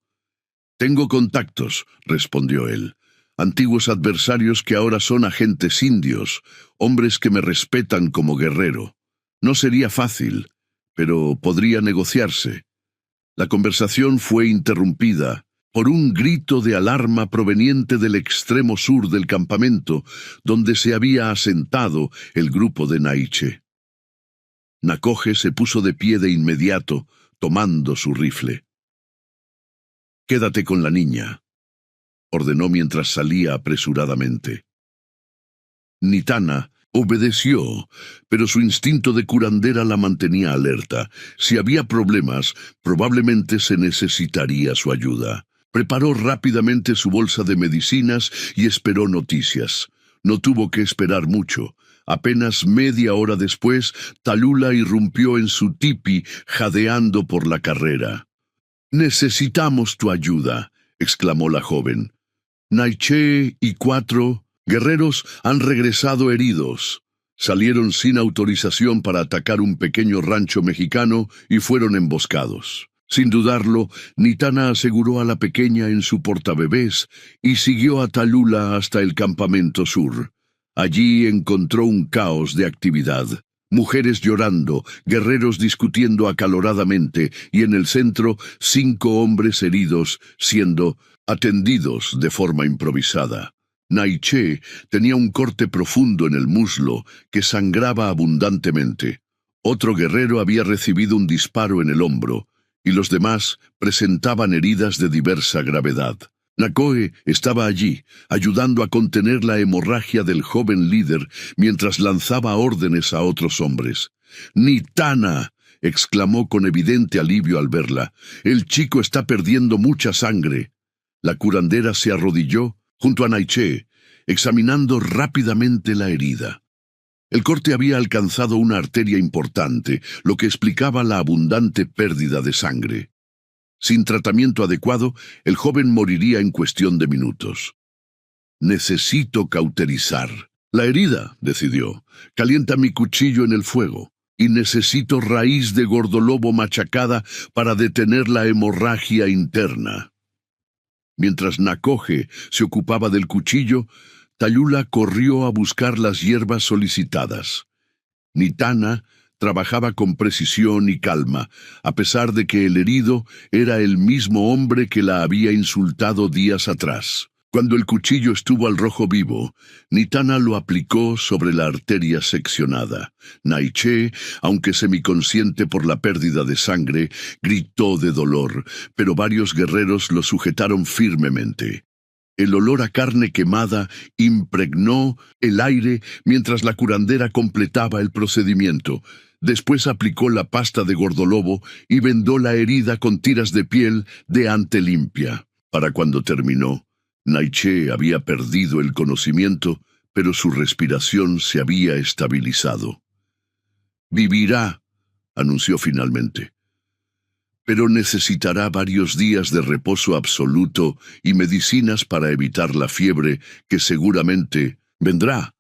«Tengo contactos», respondió él, «antiguos adversarios que ahora son agentes indios, hombres que me respetan como guerrero. No sería fácil, pero podría negociarse. La conversación fue interrumpida por un grito de alarma proveniente del extremo sur del campamento, donde se había asentado el grupo de Naiche. Nakoje se puso de pie de inmediato, tomando su rifle. «Quédate con la niña», ordenó mientras salía apresuradamente. Nitana obedeció, pero su instinto de curandera la mantenía alerta. Si había problemas, probablemente se necesitaría su ayuda. Preparó rápidamente su bolsa de medicinas y esperó noticias. No tuvo que esperar mucho. Apenas media hora después, Tallulah irrumpió en su tipi, jadeando por la carrera. «Necesitamos tu ayuda», exclamó la joven. «Naiche y 4 guerreros han regresado heridos. Salieron sin autorización para atacar un pequeño rancho mexicano y fueron emboscados». Sin dudarlo, Nitana aseguró a la pequeña en su portabebés y siguió a Tallulah hasta el campamento sur. Allí encontró un caos de actividad. Mujeres llorando, guerreros discutiendo acaloradamente y en el centro 5 hombres heridos siendo atendidos de forma improvisada. Naiche tenía un corte profundo en el muslo que sangraba abundantemente. Otro guerrero había recibido un disparo en el hombro y los demás presentaban heridas de diversa gravedad. Nakohe estaba allí, ayudando a contener la hemorragia del joven líder mientras lanzaba órdenes a otros hombres. «¡Nitana!», exclamó con evidente alivio al verla. «El chico está perdiendo mucha sangre». La curandera se arrodilló junto a Naiche, examinando rápidamente la herida. El corte había alcanzado una arteria importante, lo que explicaba la abundante pérdida de sangre. Sin tratamiento adecuado, el joven moriría en cuestión de minutos. «Necesito cauterizar la herida», decidió. «Calienta mi cuchillo en el fuego. Y necesito raíz de gordolobo machacada para detener la hemorragia interna». Mientras Nakoje se ocupaba del cuchillo, Tallulah corrió a buscar las hierbas solicitadas. Nitana trabajaba con precisión y calma, a pesar de que el herido era el mismo hombre que la había insultado días atrás. Cuando el cuchillo estuvo al rojo vivo, Nitana lo aplicó sobre la arteria seccionada. Naiche, aunque semiconsciente por la pérdida de sangre, gritó de dolor, pero varios guerreros lo sujetaron firmemente. El olor a carne quemada impregnó el aire mientras la curandera completaba el procedimiento. Después aplicó la pasta de gordolobo y vendó la herida con tiras de piel de ante limpia. Para cuando terminó, Naiche había perdido el conocimiento, pero su respiración se había estabilizado. «Vivirá», anunció finalmente. «Pero necesitará varios días de reposo absoluto y medicinas para evitar la fiebre, que seguramente vendrá».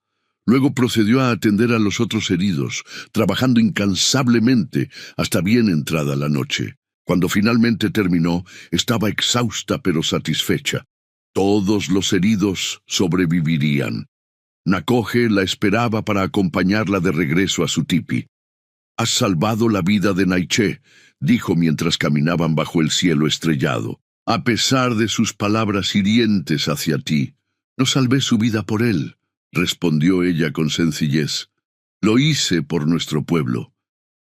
Luego procedió a atender a los otros heridos, trabajando incansablemente hasta bien entrada la noche. Cuando finalmente terminó, estaba exhausta pero satisfecha. Todos los heridos sobrevivirían. Nakoje la esperaba para acompañarla de regreso a su tipi. «Has salvado la vida de Naiche», dijo mientras caminaban bajo el cielo estrellado. «A pesar de sus palabras hirientes hacia ti, no salvé su vida por él», respondió ella con sencillez. «Lo hice por nuestro pueblo.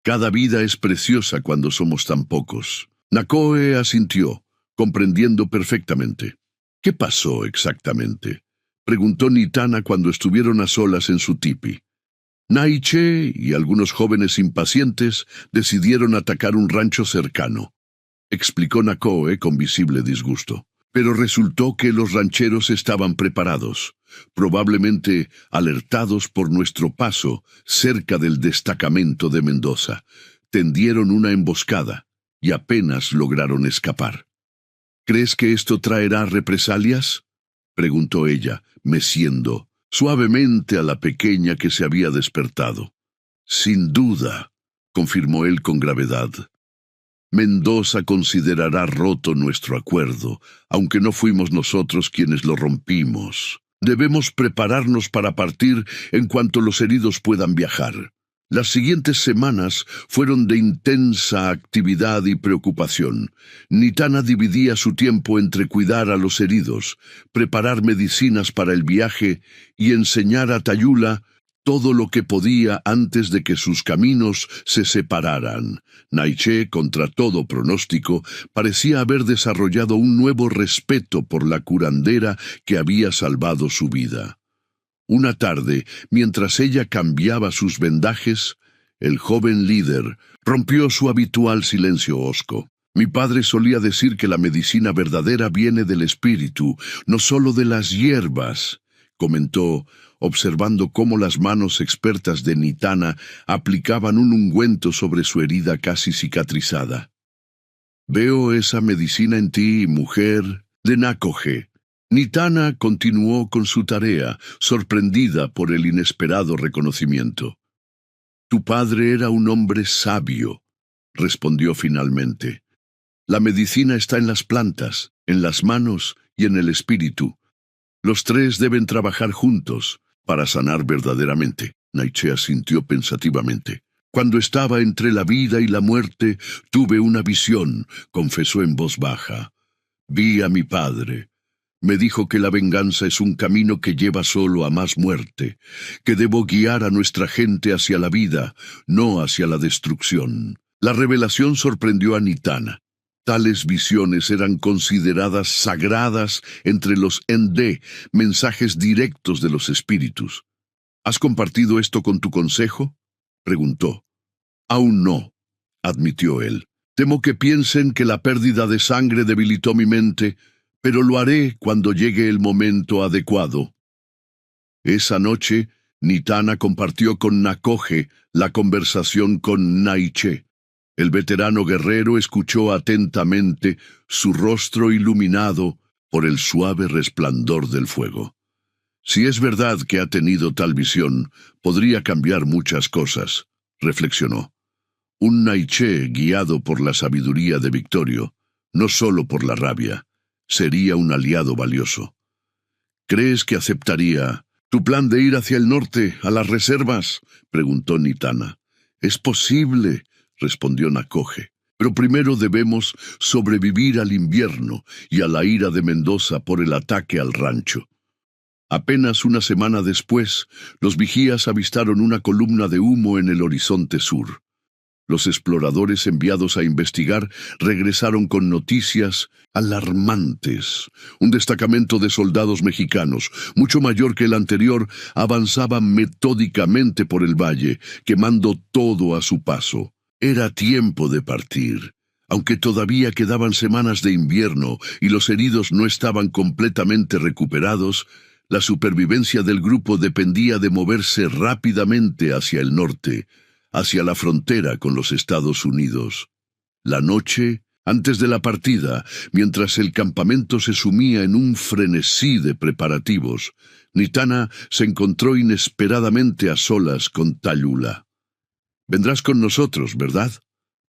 Cada vida es preciosa cuando somos tan pocos». Nakohe asintió, comprendiendo perfectamente. «¿Qué pasó exactamente?», preguntó Nitana cuando estuvieron a solas en su tipi. Naiche y algunos jóvenes impacientes decidieron atacar un rancho cercano, explicó Nakohe con visible disgusto. Pero resultó que los rancheros estaban preparados, probablemente alertados por nuestro paso cerca del destacamento de Mendoza. Tendieron una emboscada y apenas lograron escapar. «¿Crees que esto traerá represalias?», preguntó ella, meciendo suavemente a la pequeña que se había despertado. «Sin duda», confirmó él con gravedad. «Mendoza considerará roto nuestro acuerdo, aunque no fuimos nosotros quienes lo rompimos. Debemos prepararnos para partir en cuanto los heridos puedan viajar». Las siguientes semanas fueron de intensa actividad y preocupación. Nitana dividía su tiempo entre cuidar a los heridos, preparar medicinas para el viaje y enseñar a Tayula todo lo que podía antes de que sus caminos se separaran. Naiche, contra todo pronóstico, parecía haber desarrollado un nuevo respeto por la curandera que había salvado su vida. Una tarde, mientras ella cambiaba sus vendajes, el joven líder rompió su habitual silencio hosco. Mi padre solía decir que la medicina verdadera viene del espíritu, no solo de las hierbas, comentó, observando cómo las manos expertas de Nitana aplicaban un ungüento sobre su herida casi cicatrizada. Veo esa medicina en ti, mujer de Nakoje. Nitana continuó con su tarea, sorprendida por el inesperado reconocimiento. Tu padre era un hombre sabio, respondió finalmente. La medicina está en las plantas, en las manos y en el espíritu. Los tres deben trabajar juntos para sanar verdaderamente. Naiche asintió pensativamente. Cuando estaba entre la vida y la muerte, tuve una visión, confesó en voz baja. Vi a mi padre. Me dijo que la venganza es un camino que lleva solo a más muerte, que debo guiar a nuestra gente hacia la vida, no hacia la destrucción. La revelación sorprendió a Nitana. Tales visiones eran consideradas sagradas entre los Ende, mensajes directos de los espíritus. ¿Has compartido esto con tu consejo?, preguntó. Aún no, admitió él. Temo que piensen que la pérdida de sangre debilitó mi mente, pero lo haré cuando llegue el momento adecuado. Esa noche, Nitana compartió con Nakoje la conversación con Naiche. El veterano guerrero escuchó atentamente, su rostro iluminado por el suave resplandor del fuego. Si es verdad que ha tenido tal visión, podría cambiar muchas cosas, reflexionó. Un Naiche guiado por la sabiduría de Victorio, no solo por la rabia, sería un aliado valioso. ¿Crees que aceptaría tu plan de ir hacia el norte, a las reservas?, preguntó Nitana. Es posible, respondió Nakoje, pero primero debemos sobrevivir al invierno y a la ira de Mendoza por el ataque al rancho. Apenas una semana después, los vigías avistaron una columna de humo en el horizonte sur. Los exploradores enviados a investigar regresaron con noticias alarmantes. Un destacamento de soldados mexicanos, mucho mayor que el anterior, avanzaba metódicamente por el valle, quemando todo a su paso. Era tiempo de partir. Aunque todavía quedaban semanas de invierno y los heridos no estaban completamente recuperados, la supervivencia del grupo dependía de moverse rápidamente hacia el norte, hacia la frontera con los Estados Unidos. La noche, antes de la partida, mientras el campamento se sumía en un frenesí de preparativos, Nitana se encontró inesperadamente a solas con Tayula. «Vendrás con nosotros, ¿verdad?»,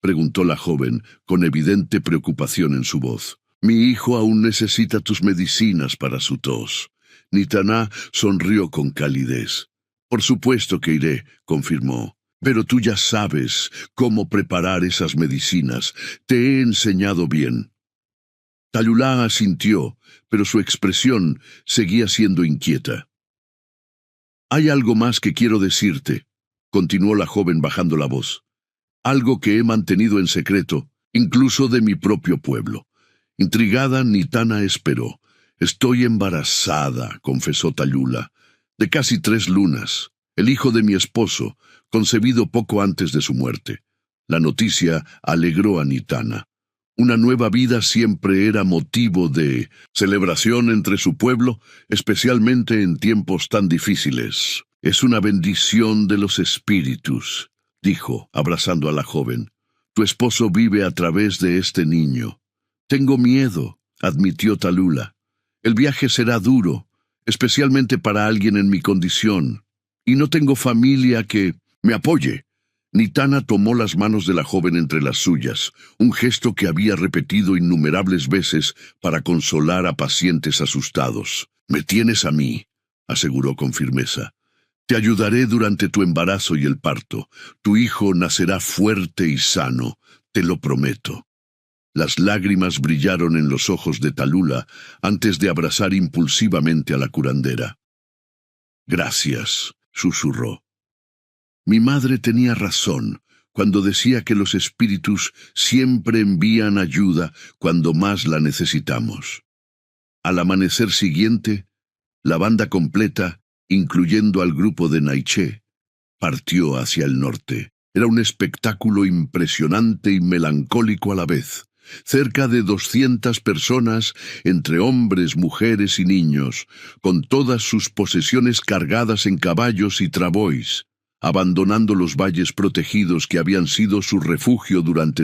preguntó la joven, con evidente preocupación en su voz. «Mi hijo aún necesita tus medicinas para su tos». Nitana sonrió con calidez. «Por supuesto que iré», confirmó. «Pero tú ya sabes cómo preparar esas medicinas. Te he enseñado bien». Tayula asintió, pero su expresión seguía siendo inquieta. «Hay algo más que quiero decirte», continuó la joven bajando la voz. «Algo que he mantenido en secreto, incluso de mi propio pueblo». Intrigada, Nitana esperó. «Estoy embarazada», confesó Tayula, «de casi 3 lunas. El hijo de mi esposo, concebido poco antes de su muerte». La noticia alegró a Nitana. Una nueva vida siempre era motivo de celebración entre su pueblo, especialmente en tiempos tan difíciles. «Es una bendición de los espíritus», dijo, abrazando a la joven. «Tu esposo vive a través de este niño». «Tengo miedo», admitió Tayula. «El viaje será duro, especialmente para alguien en mi condición. Y no tengo familia que me apoye». Nitana tomó las manos de la joven entre las suyas, un gesto que había repetido innumerables veces para consolar a pacientes asustados. «Me tienes a mí», aseguró con firmeza. Te ayudaré durante tu embarazo y el parto. Tu hijo nacerá fuerte y sano, te lo prometo. Las lágrimas brillaron en los ojos de Talula antes de abrazar impulsivamente a la curandera. Gracias, susurró. Mi madre tenía razón cuando decía que los espíritus siempre envían ayuda cuando más la necesitamos. Al amanecer siguiente, la banda completa, incluyendo al grupo de Naiché, partió hacia el norte. Era un espectáculo impresionante y melancólico a la vez. Cerca de 200 personas, entre hombres, mujeres y niños, con todas sus posesiones cargadas en caballos y trabois, abandonando los valles protegidos que habían sido su refugio durante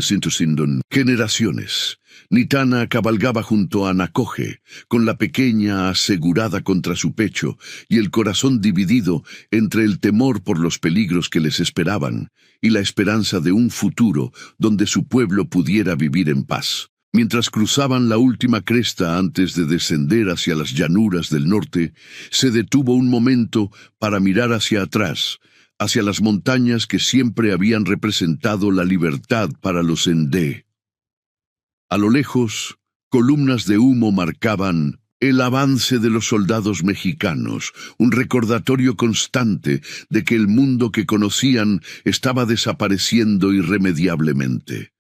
generaciones. Nitana cabalgaba junto a Nakoje, con la pequeña asegurada contra su pecho y el corazón dividido entre el temor por los peligros que les esperaban y la esperanza de un futuro donde su pueblo pudiera vivir en paz. Mientras cruzaban la última cresta antes de descender hacia las llanuras del norte, se detuvo un momento para mirar hacia atrás, hacia las montañas que siempre habían representado la libertad para los Ndé. A lo lejos, columnas de humo marcaban el avance de los soldados mexicanos, un recordatorio constante de que el mundo que conocían estaba desapareciendo irremediablemente.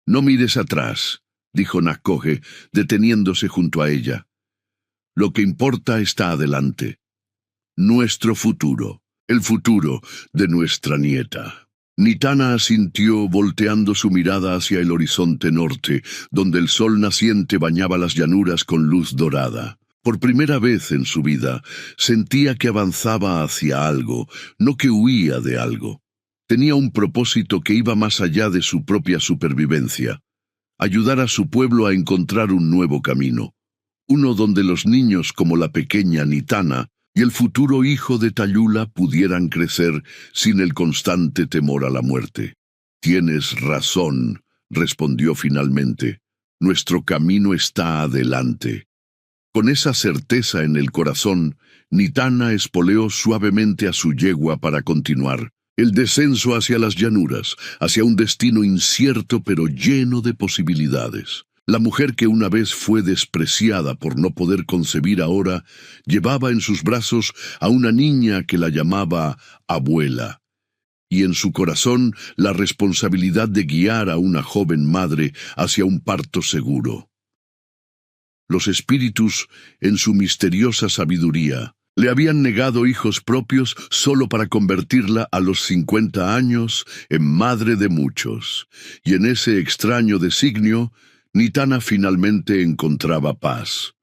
«No mires atrás», dijo Nakoje, deteniéndose junto a ella. «Lo que importa está adelante. Nuestro futuro, el futuro de nuestra nieta». Nitana asintió, volteando su mirada hacia el horizonte norte, donde el sol naciente bañaba las llanuras con luz dorada. Por primera vez en su vida, sentía que avanzaba hacia algo, no que huía de algo. Tenía un propósito que iba más allá de su propia supervivencia: ayudar a su pueblo a encontrar un nuevo camino, uno donde los niños como la pequeña Nitana y el futuro hijo de Talula pudieran crecer sin el constante temor a la muerte. «Tienes razón», respondió finalmente. «Nuestro camino está adelante». Con esa certeza en el corazón, Nitana espoleó suavemente a su yegua para continuar. El descenso hacia las llanuras, hacia un destino incierto pero lleno de posibilidades. La mujer que una vez fue despreciada por no poder concebir ahora, llevaba en sus brazos a una niña que la llamaba abuela, y en su corazón la responsabilidad de guiar a una joven madre hacia un parto seguro. Los espíritus, en su misteriosa sabiduría, le habían negado hijos propios solo para convertirla a los 50 años en madre de muchos, y en ese extraño designio, Nitana finalmente encontraba paz.